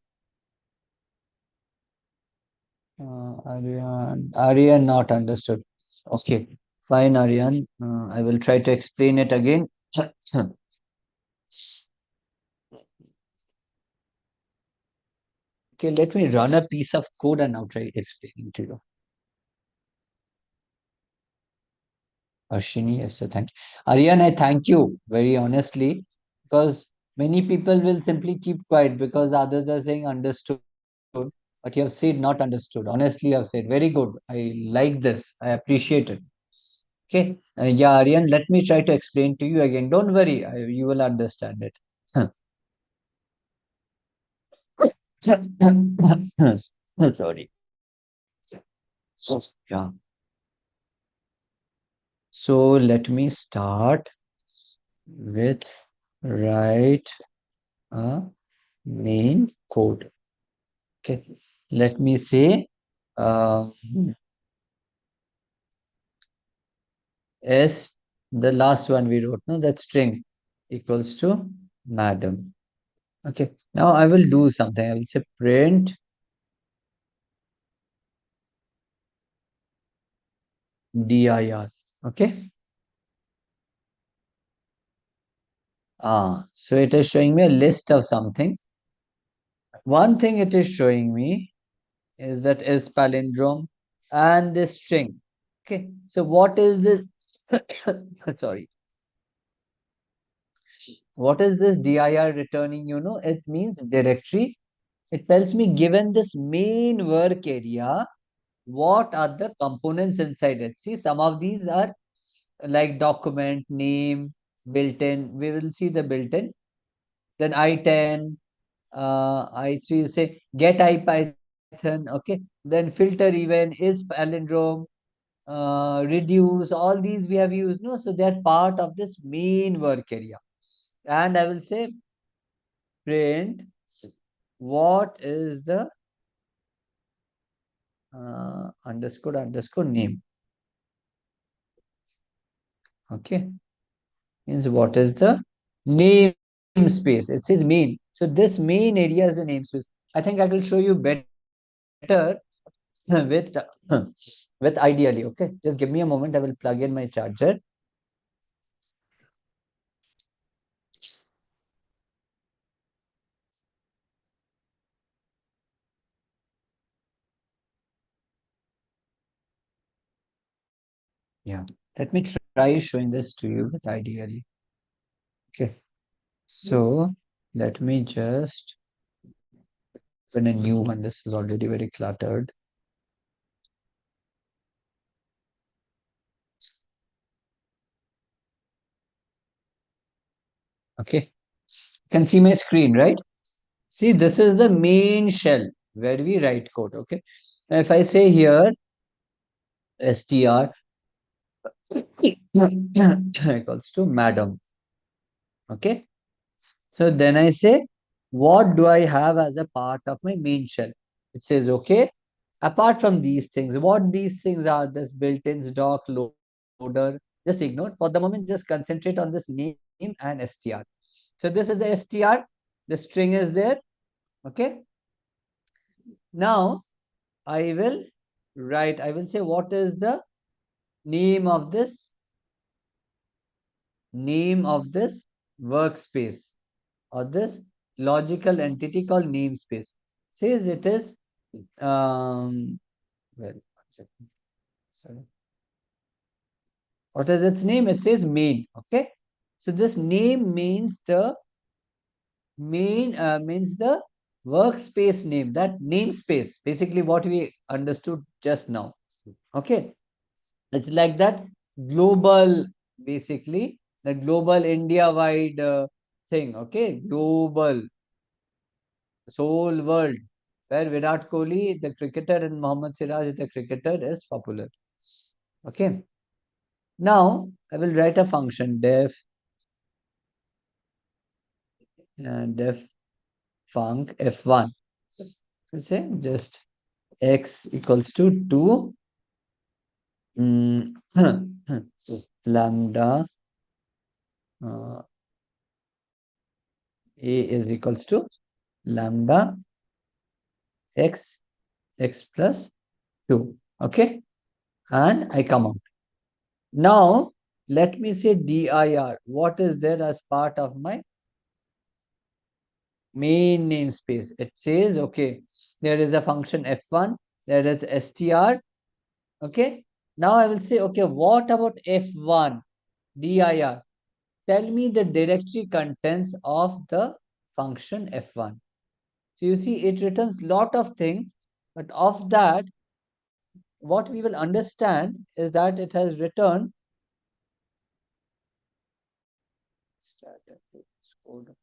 Aryan not understood. Okay, fine, Aryan. I will try to explain it again. Okay, let me run a piece of code and now try explaining to you. Ashini, yes, sir, thank you. Aryan, I thank you very honestly, because many people will simply keep quiet because others are saying understood, but you have said not understood. Honestly, you have said very good. I like this. I appreciate it. Okay, yeah, Aryan, let me try to explain to you again. Don't worry, you will understand it. Sorry. Yeah. So let me start with write a main code. Okay. Let me say S, the last one we wrote, no, that string equals to madam. Okay. Now I will do something. I will say print dir. Okay. So it is showing me a list of some things. One thing it is showing me is that is palindrome and this string. Okay. So what is this? Sorry. What is this dir returning? You know, it means directory. It tells me given this main work area, what are the components inside it? See, some of these are like document, name, built-in. We will see the built-in. Then I10, I3 say get IPython, okay. Then filter even is palindrome, reduce, all these we have used, no? So they're part of this main work area. And I will say print what is the underscore name. Okay. Means what is the namespace? It says main. So this main area is the namespace. I think I will show you better with with ideally. Okay. Just give me a moment. I will plug in my charger. Yeah. Let me try showing this to you with ideally. Okay. So let me just open a new one. This is already very cluttered. Okay. You can see my screen, right? See, this is the main shell where we write code. Okay. Now, if I say here str equals to madam. Okay. So then I say, what do I have as a part of my main shell? It says, okay, apart from these things, what these things are, this built-ins, doc, loader, just ignore. For the moment, just concentrate on this name and str. So this is the str, the string is there. Okay. Now I will write, I will say, what is the name of this workspace or this logical entity called namespace. Says it is well, one second. Sorry. What is its name? It says main. Okay. So this name means the means the workspace name, that namespace, basically what we understood just now. Okay. It's like that global, basically the global India wide thing. Okay. Global, whole world, where Virat Kohli, the cricketer, and Mohammad Siraj, the cricketer, is popular. Okay. Now I will write a function def func f1. We say just x equals to 2 lambda a is equals to lambda x plus 2. Okay, and I come out. Now let me say dir. What is there as part of my main namespace? It says, okay, there is a function f1, there is str. Okay, now I will say, okay, what about f1 dir? Tell me the directory contents of the function f1. So you see, it returns lot of things, but of that, what we will understand is that it has returned code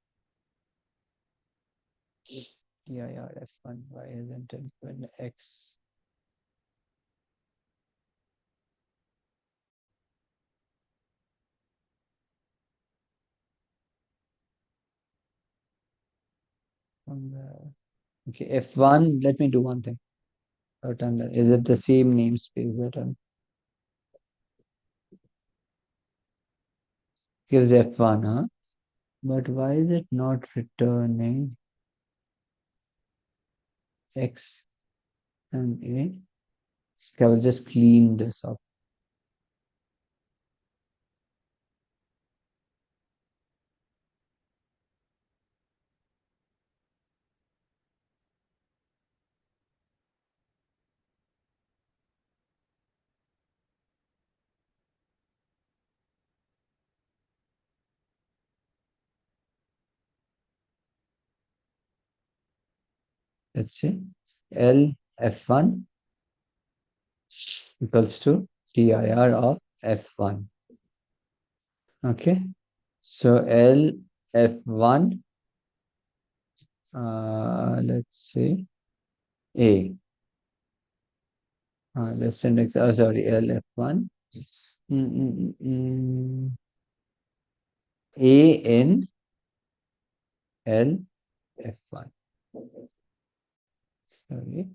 dir f1. Why isn't it when x? Okay, f1. Let me do one thing. Is it the same namespace that gives f1? Huh? But why is it not returning x and a? Okay, I will just clean this up. Let's say L f1 equals to dir of f1. Okay, so L f1, let's say a. Let's index. Sorry, L f1. A in L f1. Sorry.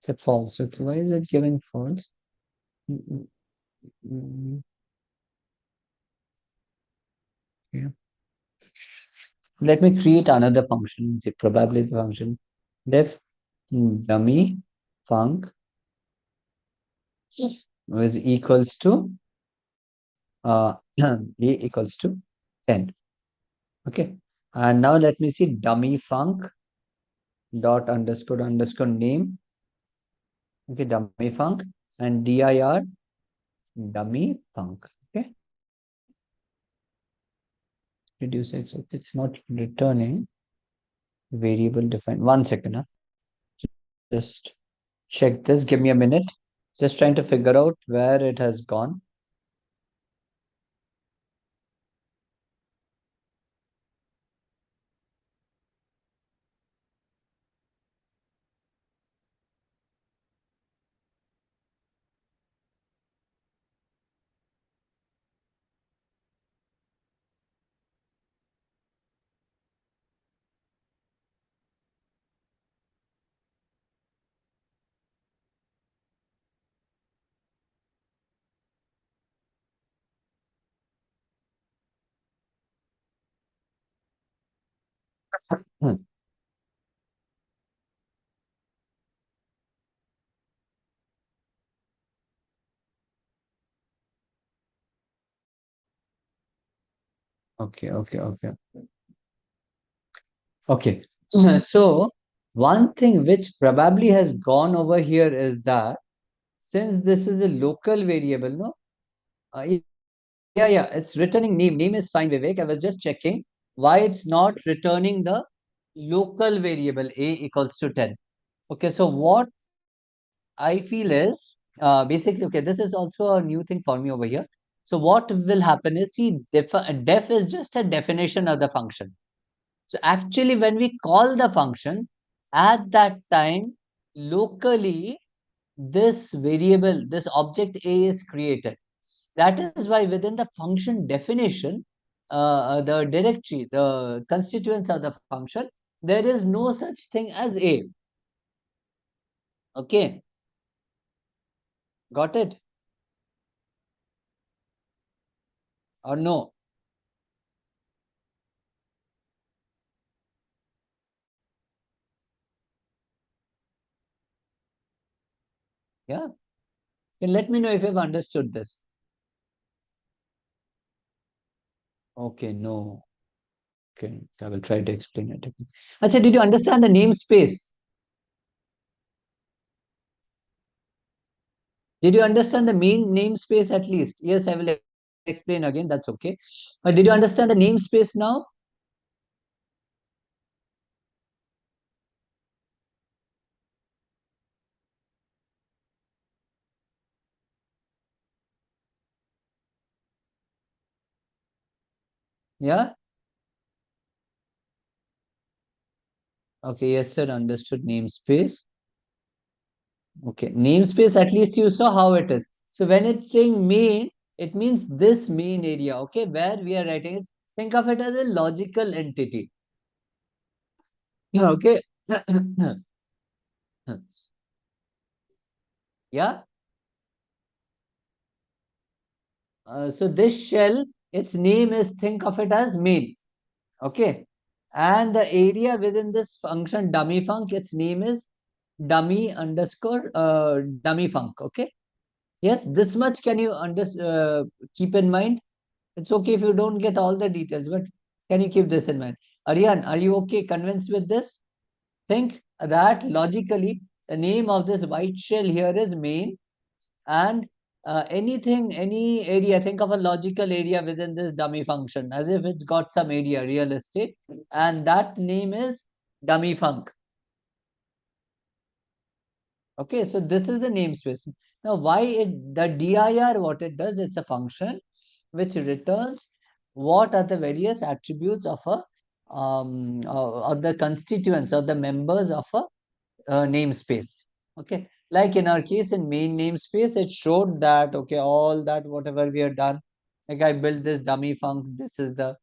It's false. Okay, why is it giving false? Yeah. Let me create another function. Say probability function. Def dummy func is equals to a equals to 10. Okay. And now let me see dummy func dot underscore name. Okay, dummy func and dir dummy func. Okay. Reduce x. It's not returning variable defined. 1 second. Huh? Just check this. Give me a minute. Just trying to figure out where it has gone. Hmm. Okay. Okay. So one thing which probably has gone over here is that since this is a local variable, no? Yeah, it's returning name. Name is fine, Vivek. I was just checking why it's not returning the local variable a equals to 10. Okay, so what I feel is basically, okay, this is also a new thing for me over here. So what will happen is, see, def is just a definition of the function. So actually, when we call the function, at that time, locally, this variable, this object A is created. That is why within the function definition, the directory, the constituents of the function, there is no such thing as A. Okay, got it? Or no? Yeah. Can let me know if you've understood this. Okay, no. Okay, I will try to explain it. I said, did you understand the namespace? Did you understand the main namespace at least? Yes, I will explain again. That's okay. But did you understand the namespace now? Yeah. Okay. Yes, sir. Understood namespace. Okay. Namespace, at least you saw how it is. So when it's saying main, it means this main area. Okay. Where we are writing it. Think of it as a logical entity. Okay. Yeah. So this shell, its name is, think of it as main. Okay. And the area within this function dummy func, its name is dummy underscore dummy func. Okay. Yes, this much can you keep in mind? It's okay if you don't get all the details, but can you keep this in mind? Aryan, are you okay, convinced with this? Think that logically the name of this white shell here is main, and anything, any area, think of a logical area within this dummy function as if it's got some area, real estate, and that name is dummy func. Okay, so this is the namespace. Now, why the dir, what it does, it's a function which returns what are the various attributes of a of the constituents or the members of a namespace. Okay, like in our case in main namespace, it showed that okay, all that whatever we have done, like I built this dummy func, this is the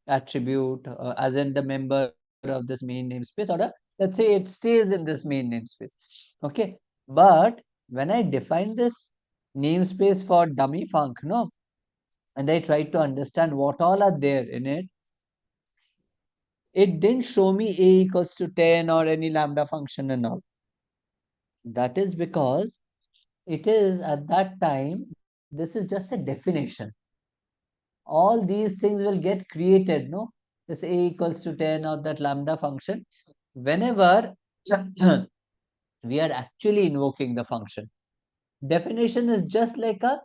attribute as in the member of this main namespace, or let's say it stays in this main namespace. Okay, but when I define this namespace for dummy func, no, and I try to understand what all are there in it, it didn't show me a equals to 10 or any lambda function and all. That is because it is at that time, this is just a definition. All these things will get created, no? This a equals to 10 or that lambda function, whenever we are actually invoking the function. Definition is just like a,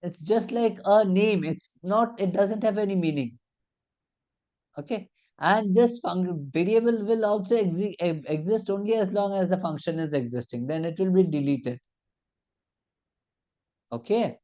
it's just like a name. It's not, it doesn't have any meaning. Okay. And this variable will also exist only as long as the function is existing. Then it will be deleted. Okay.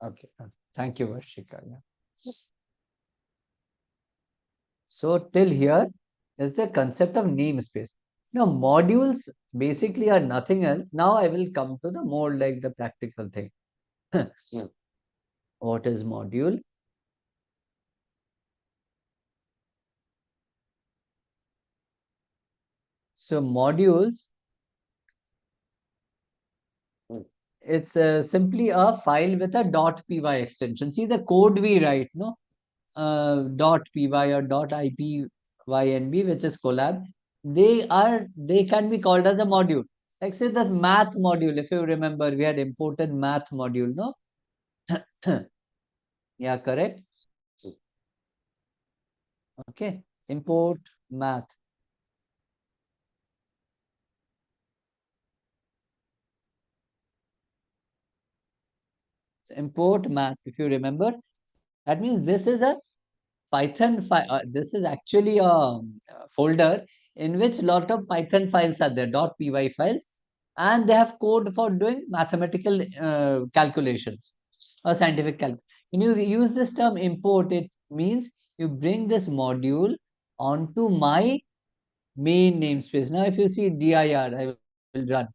Okay. Thank you, Varshika. Yeah. So till here is the concept of namespace. Now modules basically are nothing else. Now I will come to the more like the practical thing. What is module? So modules, it's simply a file with a .py extension. See the code we write, no? .py or .ipynb, which is collab. They can be called as a module. Like say the math module, if you remember, we had imported math module, no? Yeah, correct. Okay, import math. Import math, if you remember, that means this is a Python file. This is actually a folder in which a lot of Python files are there, .py files, and they have code for doing mathematical calculations or scientific calculation. When you use this term import, it means you bring this module onto my main namespace. Now, if you see dir, I will run.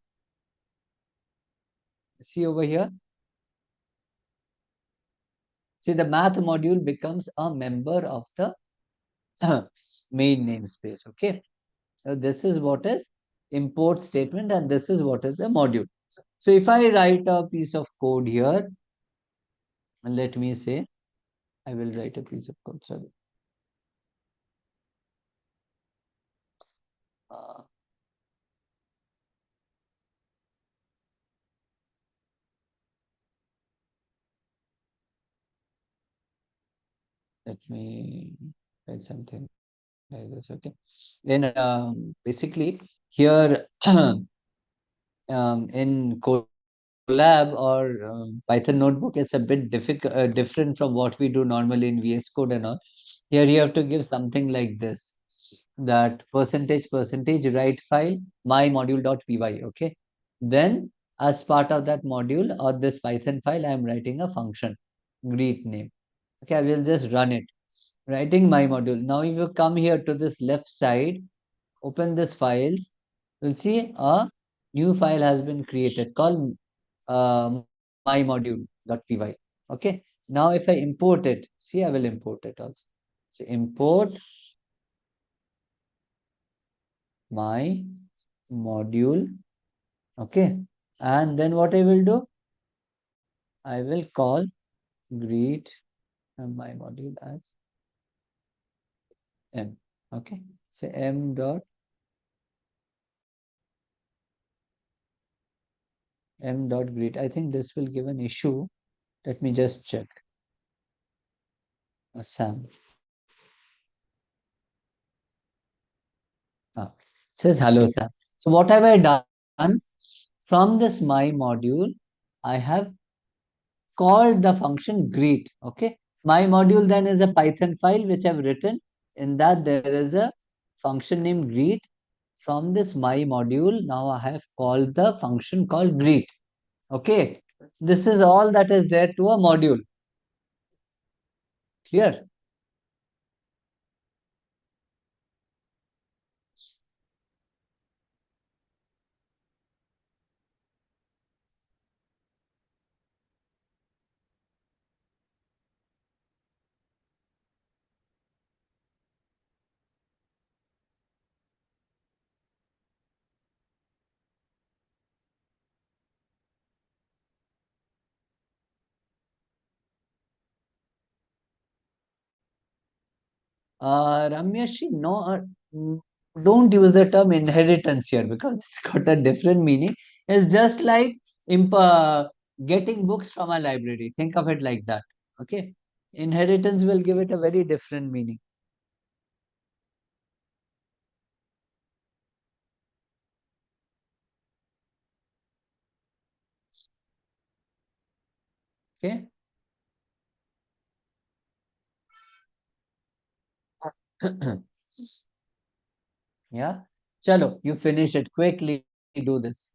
See over here. See, the math module becomes a member of the main namespace. Okay. This is what is import statement, and this is what is a module. So if I write a piece of code here, let me say, I will write a piece of code, sorry. Let me write something like this, okay. Then basically here in Colab or Python notebook, it's a bit different from what we do normally in VS Code and all. Here you have to give something like this, that percentage write file my module.py, okay. Then as part of that module or this Python file, I am writing a function, greet name. Okay, I will just run it, writing my module. Now if you come here to this left side, open this files, you'll see a new file has been created called my module.py. Okay, now if I import it, see, I will import it also. So import my module, okay, and then what I will do, I will call greet my module as m, okay. So m dot greet. I think this will give an issue. Let me just check. Sam. Says hello, Sam. So what have I done? From this my module, I have called the function greet. Okay. My module then is a Python file which I've written. In that there is a function named greet. From this my module, now I have called the function called greet. Okay. This is all that is there to a module. Clear? Ramyashi, no, don't use the term inheritance here because it's got a different meaning. It's just like getting books from a library. Think of it like that. Okay. Inheritance will give it a very different meaning. Okay. Yeah. Chalo, you finish it quickly. Do this.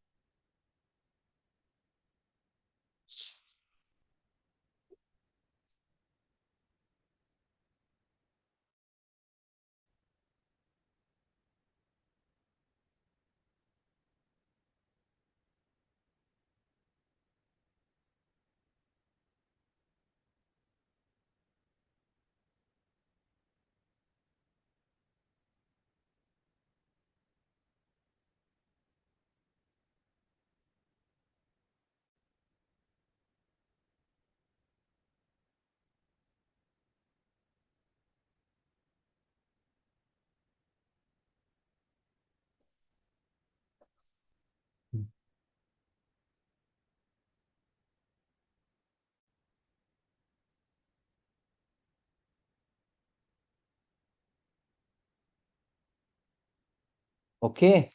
Okay.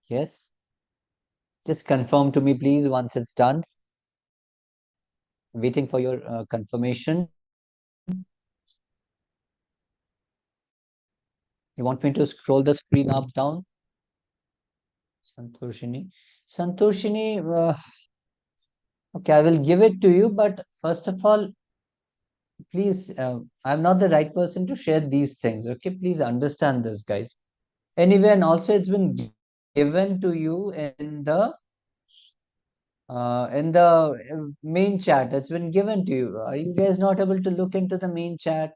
Yes. Just confirm to me, please, once it's done. Waiting for your confirmation. You want me to scroll the screen up, down? Santoshini. Santoshini, okay, I will give it to you, but first of all, please, I'm not the right person to share these things. Okay, please understand this, guys. Anyway, and also it's been given to you in the main chat. It's been given to you. Are you guys not able to look into the main chat?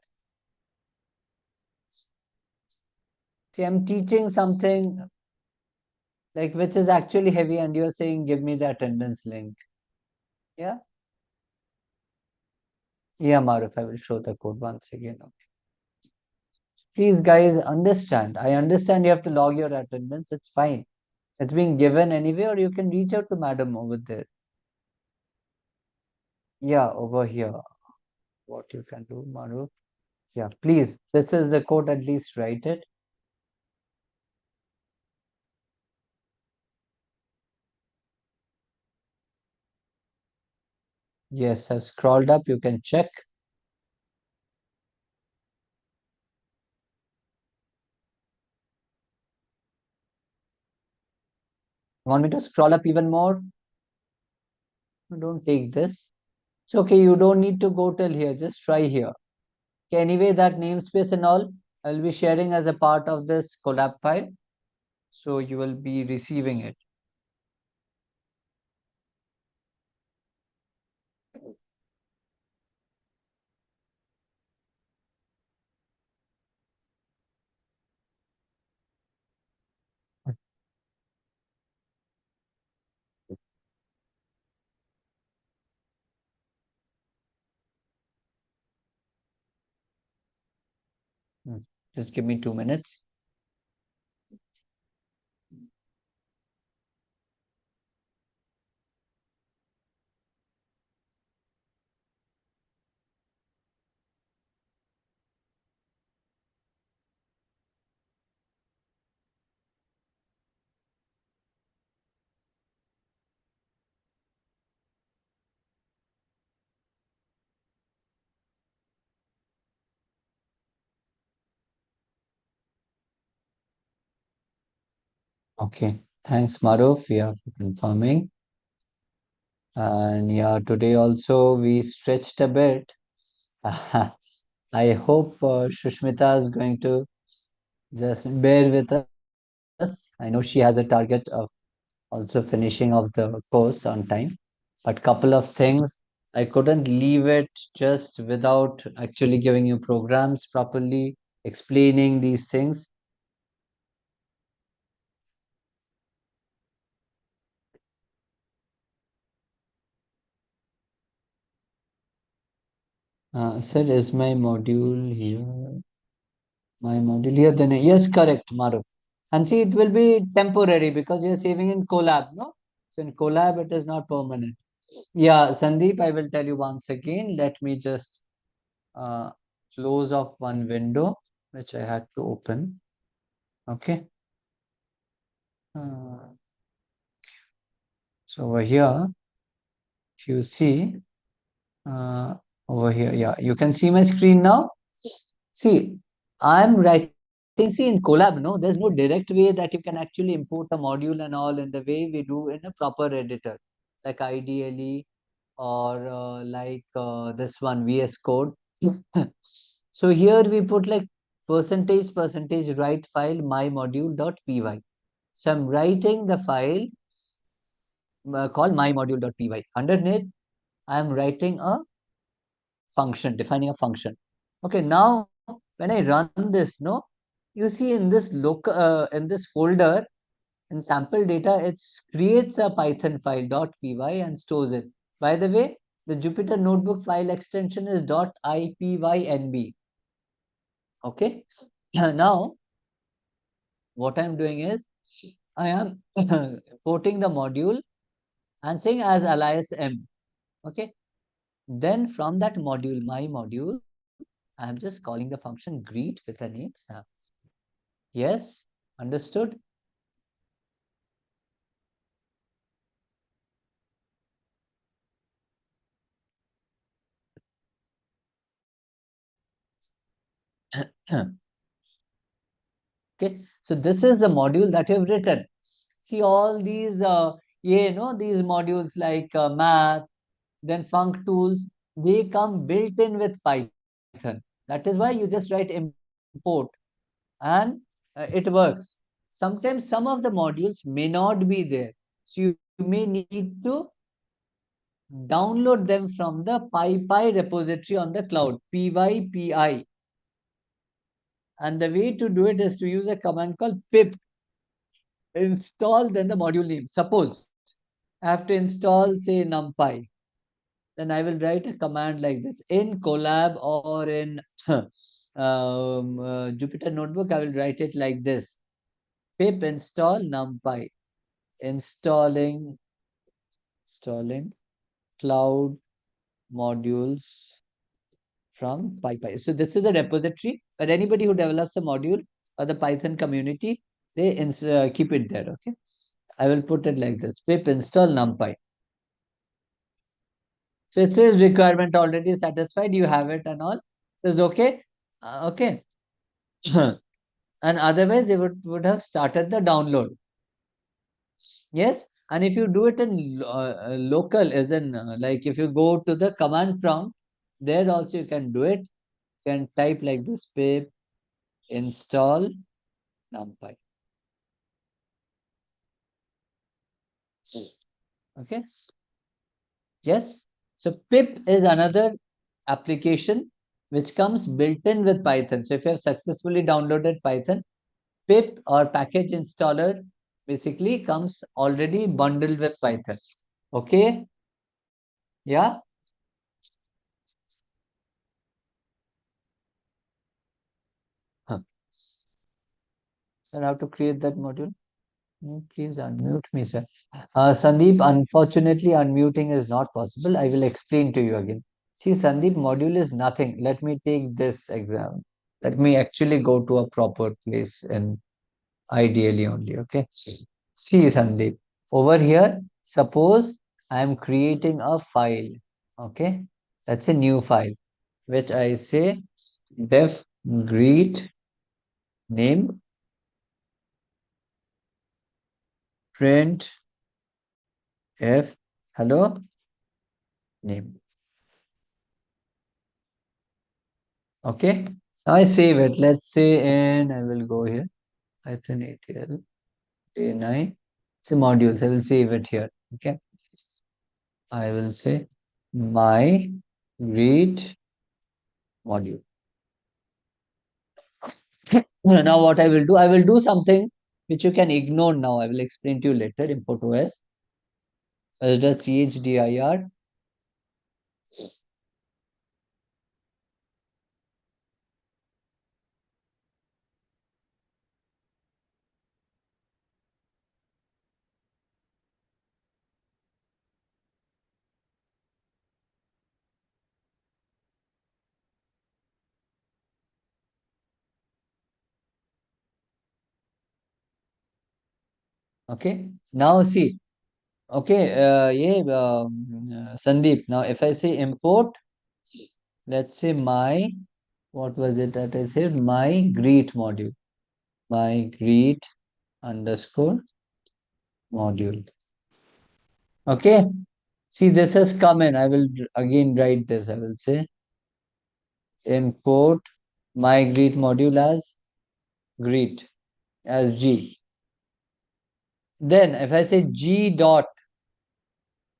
See, I'm teaching something like which is actually heavy, and you're saying, give me the attendance link. Yeah. Yeah, Maruf, I will show the code once again. Okay. Please, guys, understand. I understand you have to log your attendance. It's fine. It's being given anyway, or you can reach out to madam over there. Yeah, over here. What you can do, Maruf. Yeah, please. This is the code, at least write it. Yes, I've scrolled up. You can check. Want me to scroll up even more? Don't take this. It's okay. You don't need to go till here. Just try here. Okay, anyway, that namespace and all, I'll be sharing as a part of this collab file. So you will be receiving it. Just give me 2 minutes. Okay, thanks, Maruf. Yeah, for confirming. And yeah, today also we stretched a bit. I hope Shushmita is going to just bear with us. I know she has a target of also finishing of the course on time, but couple of things I couldn't leave it just without actually giving you programs properly, explaining these things. Sir, is my module here? My module here, then yes, correct, Maruf. And see, it will be temporary because you're saving in Colab, no? So in Colab, it is not permanent. Yeah, Sandeep, I will tell you once again. Let me just close off one window, which I had to open. Okay. So over here, if you see, over here, yeah, you can see my screen now. See, I'm writing, see in Colab, no, there's no direct way that you can actually import a module and all in the way we do in a proper editor, like IDLE or this one, VS Code. So here we put like percentage write file my module.py. So I'm writing the file called my module.py. Underneath, I'm writing a function, defining a function. Okay, now when I run this, no, you see in this in this folder in sample data, it creates a Python file .py and stores it. By the way, the Jupyter Notebook file extension is .ipynb. Okay, now what I'm doing is I am importing the module and saying as alias m. Okay, then from that module, my module, I'm just calling the function greet with a name Sam. Yes, understood? Okay, so this is the module that you've written. See all these, these modules like math, then func tools, they come built in with Python. That is why you just write import and it works. Sometimes some of the modules may not be there. So you may need to download them from the PyPy repository on the cloud, PyPI. And the way to do it is to use a command called pip install, then the module name. Suppose I have to install, say, NumPy. Then I will write a command like this in Colab or in Jupyter Notebook. I will write it like this: pip install NumPy, installing cloud modules from PyPy. So this is a repository, but anybody who develops a module or the Python community, they keep it there. Okay, I will put it like this: pip install NumPy. So it says requirement already satisfied. You have it and all. It is okay. Okay. And otherwise, they would have started the download. Yes. And if you do it in local, as in like if you go to the command prompt, there also you can do it. You can type like this: pip install NumPy. Okay. Yes. So pip is another application which comes built in with Python. So if you have successfully downloaded Python, pip or package installer basically comes already bundled with Python. Okay. Yeah. Huh. Sir, how to create that module? Please unmute me, sir. Sandeep, unfortunately, unmuting is not possible. I will explain to you again. See, Sandeep, module is nothing. Let me take this exam. Let me actually go to a proper place and ideally only. Okay. See, Sandeep, over here, suppose I am creating a file. Okay. That's a new file, which I say def greet name print f hello name. Okay. I save it. Let's say, and I will go here. Python ATL day9. It's a modules. I will save it here. Okay. I will say my read module. Now what I will do something which you can ignore now. I will explain to you later. Import OS chdr. Okay. Now see. Okay. Yeah. Sandeep. Now if I say import, let's say my, what was it that I said? My greet module. My greet underscore module. Okay. See, this has come in. I will again write this. I will say import my greet module as greet as G. Then if I say G dot,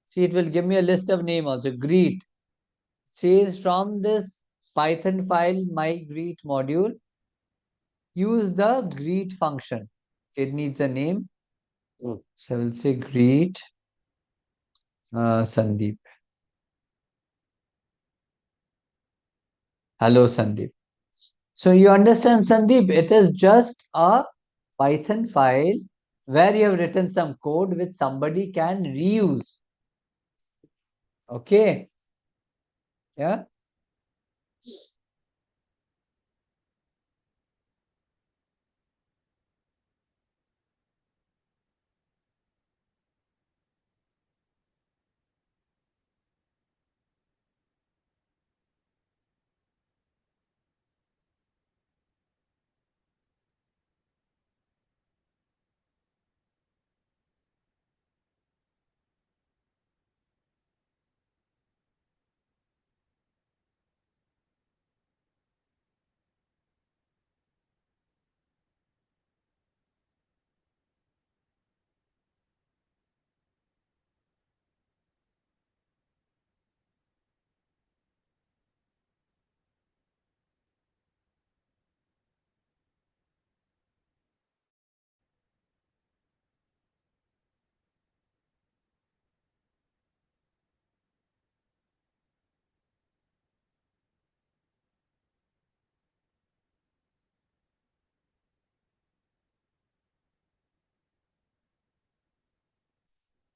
see, it will give me a list of name also. Greet says from this Python file, my greet module, use the greet function. It needs a name. So I will say greet Sandeep. Hello, Sandeep. So you understand, Sandeep, it is just a Python file where you have written some code which somebody can reuse. Okay. Yeah.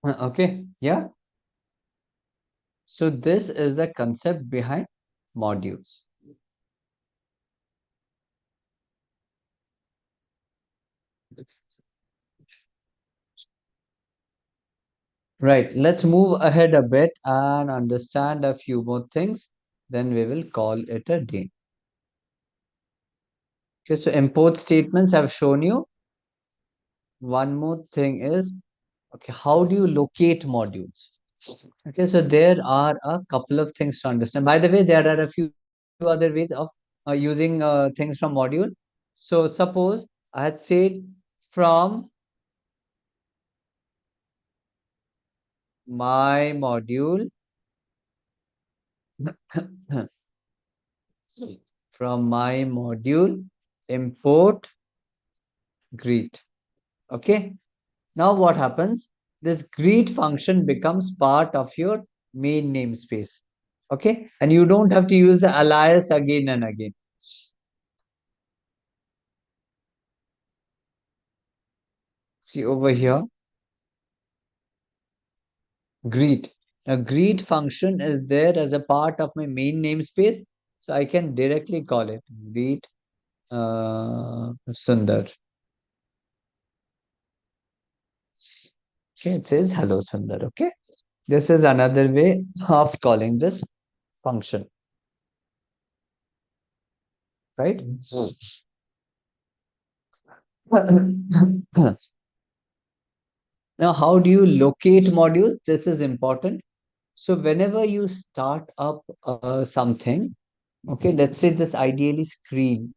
Okay, yeah. So this is the concept behind modules. Right, let's move ahead a bit and understand a few more things. Then we will call it a day. Okay, so import statements I've shown you. One more thing is, okay, how do you locate modules? Okay, so there are a couple of things to understand. By the way, there are a few other ways of using things from module. So suppose I had said from my module, from my module, import greet. Okay, now what happens? This greet function becomes part of your main namespace. Okay, and you don't have to use the alias again and again. See over here, greet. A greet function is there as a part of my main namespace, so I can directly call it greet Sundar. Okay, it says hello Sundar. Okay, this is another way of calling this function, right? Now, how do you locate modules? This is important. So whenever you start up something, okay, let's say this ideally screen.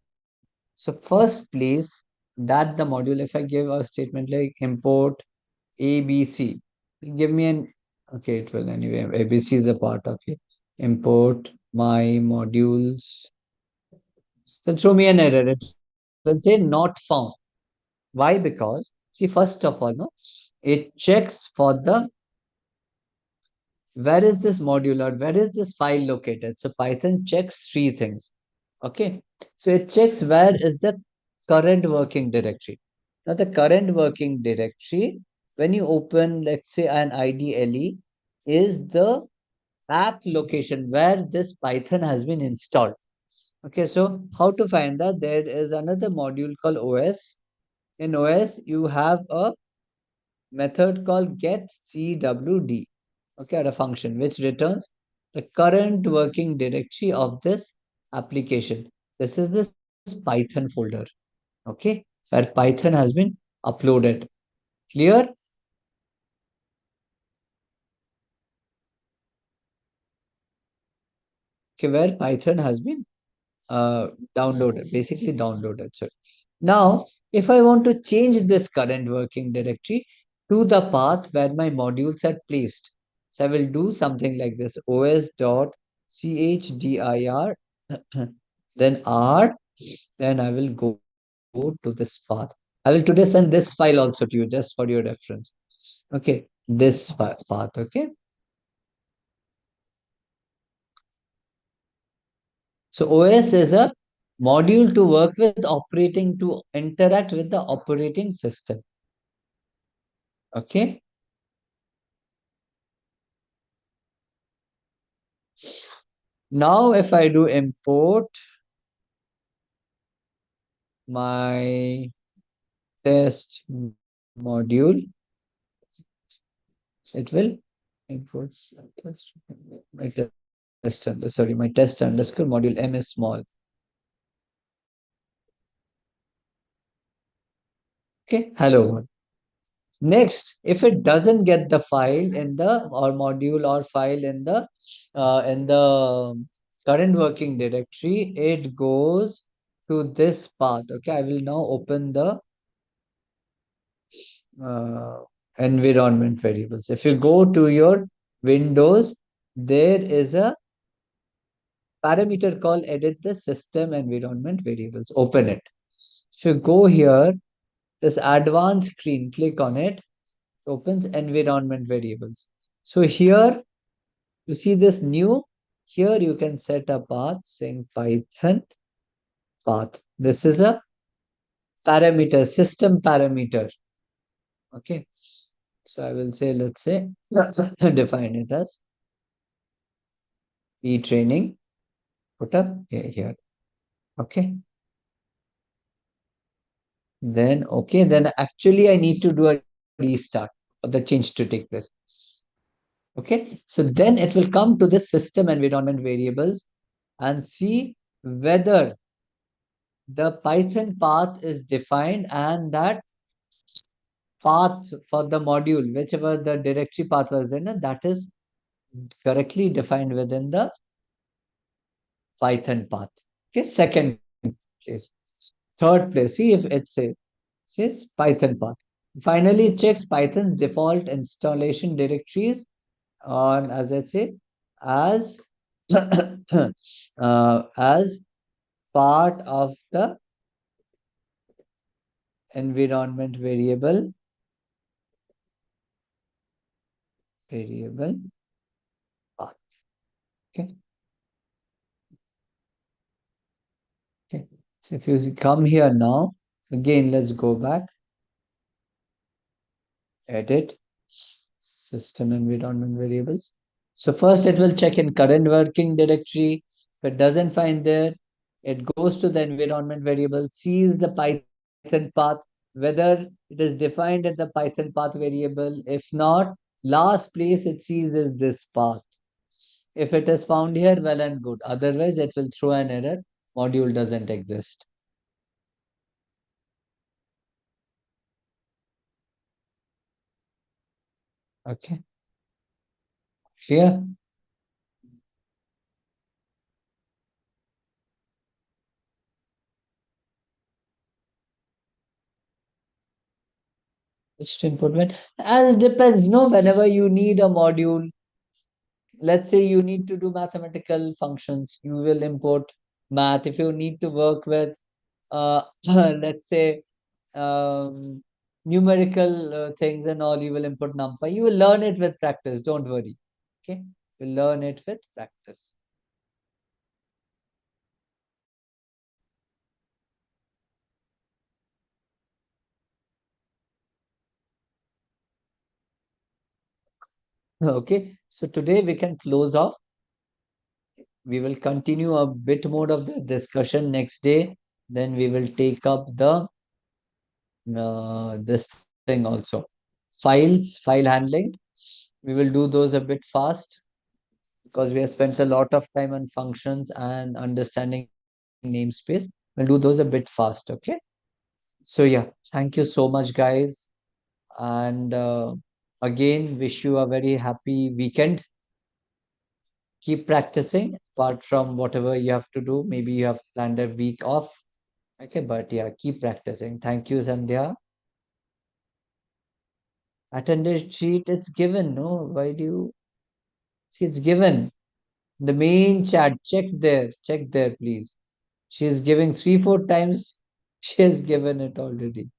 So first place that the module, if I give a statement like import ABC, give me an, okay, it will anyway, ABC is a part of it. Import my modules. Then throw me an error. It will say not found. Why? Because, see, first of all, no, it checks for the where is this module or where is this file located. So Python checks three things. Okay, so it checks where is the current working directory. Now the current working directory, when you open, let's say, an IDLE, is the app location where this Python has been installed. Okay, so how to find that? There is another module called OS. In OS, you have a method called getCwd, okay, or a function which returns the current working directory of this application. This is this Python folder, okay, where Python has been uploaded. Clear? Okay, where Python has been downloaded, basically downloaded. So now, if I want to change this current working directory to the path where my modules are placed, so I will do something like this: os.chdr, then r, then I will go to this path. I will today send this file also to you just for your reference. Okay, this path. Okay. So OS is a module to work with operating to interact with the operating system. Okay. Now if I do import my test module, it will import my my test underscore module m is small. Okay, hello. Next, if it doesn't get the file in the or module or file in the current working directory, it goes to this path. Okay, I will now open the environment variables. If you go to your Windows, there is a parameter called edit the system environment variables. Open it. If you go here, this advanced screen, click on it, opens environment variables. So here you see this new, here you can set a path saying Python path. This is a parameter, system parameter. Okay. So I will say, let's say, define it as e-training, put up here. Okay. Then, okay, then actually I need to do a restart for the change to take place. Okay, so then it will come to the system environment variables and see whether the Python path is defined and that path for the module, whichever the directory path was in, that is correctly defined within the Python path. Okay, second place. Third place, see if it says Python path. Finally, it checks Python's default installation directories on, as I say, as as part of the environment variable path. Okay. Okay. So if you come here now, again, let's go back. Edit system environment variables. So first it will check in current working directory. If it doesn't find there, it goes to the environment variable, sees the Python path, whether it is defined as the Python path variable. If not, last place it sees is this path. If it is found here, well and good. Otherwise, it will throw an error. Module doesn't exist. Okay. Clear? Which improvement? As depends, no, whenever you need a module, let's say you need to do mathematical functions, you will import math. If you need to work with, let's say, numerical things and all, you will input numpy. You will learn it with practice. Don't worry. Okay, you'll learn it with practice. Okay, so today we can close off. We will continue a bit more of the discussion next day. Then we will take up the this thing also. File handling. We will do those a bit fast because we have spent a lot of time on functions and understanding namespace. We'll do those a bit fast, okay? So yeah, thank you so much, guys. And again, wish you a very happy weekend. Keep practicing apart from whatever you have to do. Maybe you have planned a week off. Okay, but yeah, keep practicing. Thank you, Sandhya. Attendance sheet, it's given. No, why do you see it's given? The main chat, check there, please. She is giving 3-4 times. She has given it already.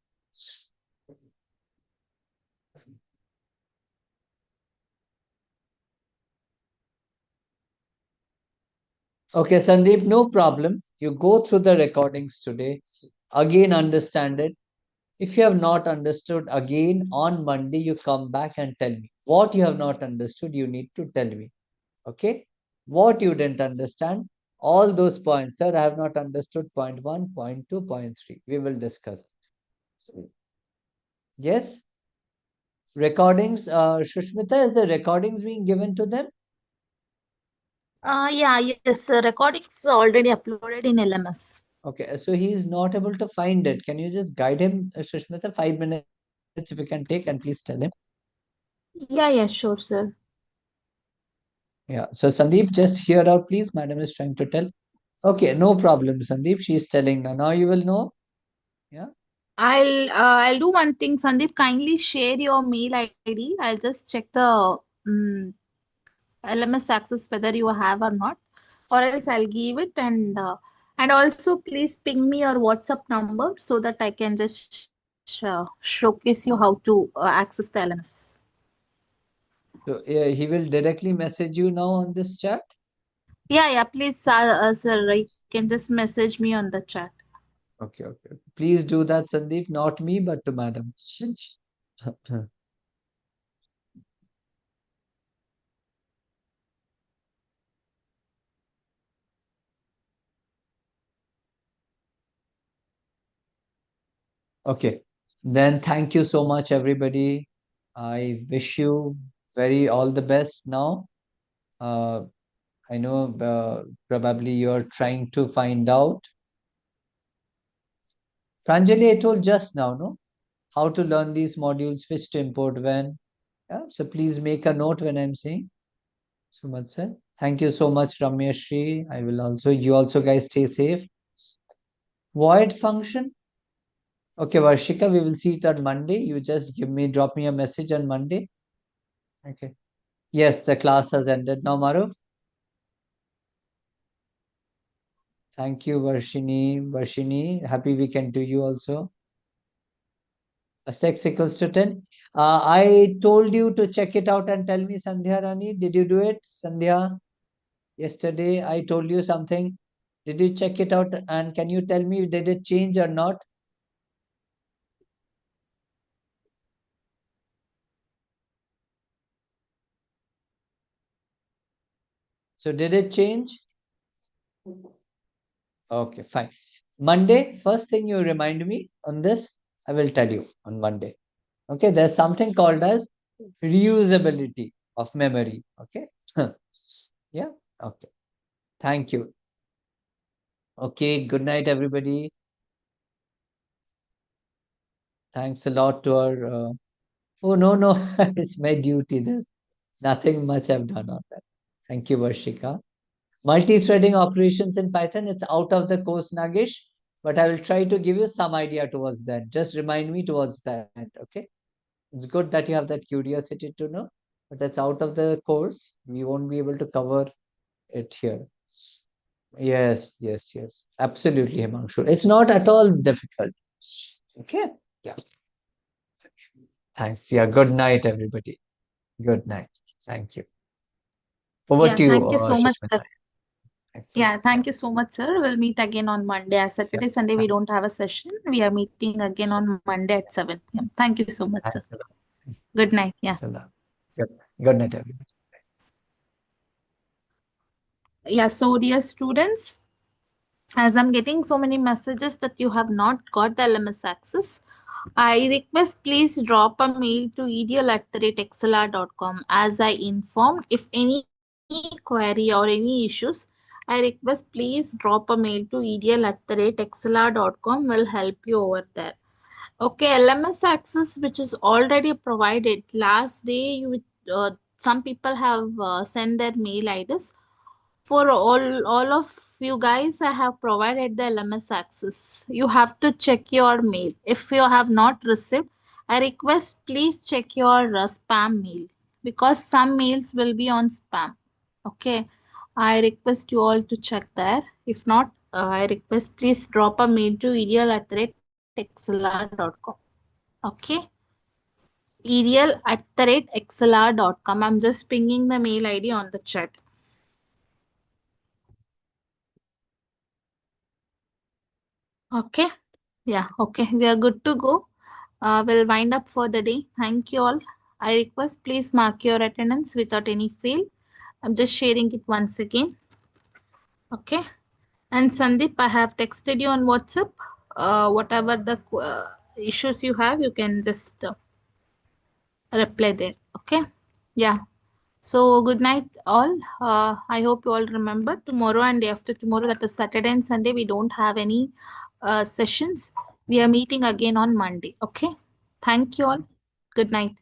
Okay, Sandeep, no problem. You go through the recordings today. Again, understand it. If you have not understood, again on Monday, you come back and tell me. What you have not understood, you need to tell me. Okay? What you didn't understand, all those points. Sir, I have not understood point 1, point 2, point 3. We will discuss. Yes? Recordings, Shushmita, is the recordings being given to them? Yeah, yes, recordings already uploaded in LMS. Okay, so he's not able to find it. Can you just guide him, Shushmita, 5 minutes if you can take and please tell him. Yeah, sure, sir. Yeah, so Sandeep, just hear out, please. Madam is trying to tell. Okay, no problem, Sandeep. She's telling now. Now you will know. Yeah. I'll do one thing, Sandeep. Kindly share your mail ID. I'll just check the LMS access whether you have or not, or else I'll give it and also please ping me your WhatsApp number so that I can just showcase you how to access the LMS. So he will directly message you now on this chat. Yeah, please, sir, you can just message me on the chat. Okay. Please do that, Sandeep. Not me, but to Madam. Okay. Then thank you so much, everybody. I wish you very all the best now. I know probably you're trying to find out. Pranjali, I told just now, no? How to learn these modules, which to import when. Yeah, so please make a note when I'm saying. So much, sir. Thank you so much, Ramyashri. I will also, you also guys stay safe. Void function. Okay, Varshika, we will see it on Monday. You just drop me a message on Monday. Okay. Yes, the class has ended now, Maruf. Thank you, Varshini. Varshini, happy weekend to you also. X equals to 10. I told you to check it out and tell me, Sandhya Rani. Did you do it, Sandhya? Yesterday, I told you something. Did you check it out and can you tell me, did it change or not? So, did it change? Okay, fine. Monday, first thing you remind me on this, I will tell you on Monday. Okay, there's something called as reusability of memory. Okay, yeah, okay. Thank you. Okay, good night, everybody. Thanks a lot to our. Oh, no, no, it's my duty. There's nothing much I've done on that. Thank you, Varshika. Multi-threading operations in Python, it's out of the course, Nagesh, but I will try to give you some idea towards that. Just remind me towards that, okay? It's good that you have that curiosity to know, but it's out of the course. We won't be able to cover it here. Yes, yes, yes. Absolutely, Himanshu. It's not at all difficult. Okay? Yeah. Thanks. Yeah. Good night, everybody. Good night. Thank you. Over Yeah, to you, thank you so much, sir. Shashmita. Thanks a lot. Yeah, thank you so much, sir. We'll meet again on Monday. As Saturday, Sunday, we don't have a session. We are meeting again on Monday at 7 p.m. Thank you so much, sir. Thanks a lot. Good night. Yeah. Thanks a lot. Good night, everybody. Yeah, so dear students, as I'm getting so many messages that you have not got the LMS access, I request please drop a mail to edl@xlr.com. As I informed, if any query or any issues, I request please drop a mail to edl@xlr.com. Will help you over there. Okay, LMS access which is already provided. Last day, some people have sent their mail IDs. For all of you guys, I have provided the LMS access. You have to check your mail. If you have not received, I request please check your spam mail because some mails will be on spam. Okay, I request you all to check there. If not, I request please drop a mail to edl@xlr.com. Okay, edl@xlr.com. I'm just pinging the mail ID on the chat. Okay. Yeah, okay. We are good to go. We'll wind up for the day. Thank you all. I request please mark your attendance without any fail. I'm just sharing it once again. Okay. And Sandeep, I have texted you on WhatsApp. Whatever the issues you have, you can just reply there. Okay. Yeah. So good night all. I hope you all remember tomorrow and day after tomorrow, that is Saturday and Sunday, we don't have any sessions. We are meeting again on Monday. Okay. Thank you all. Good night.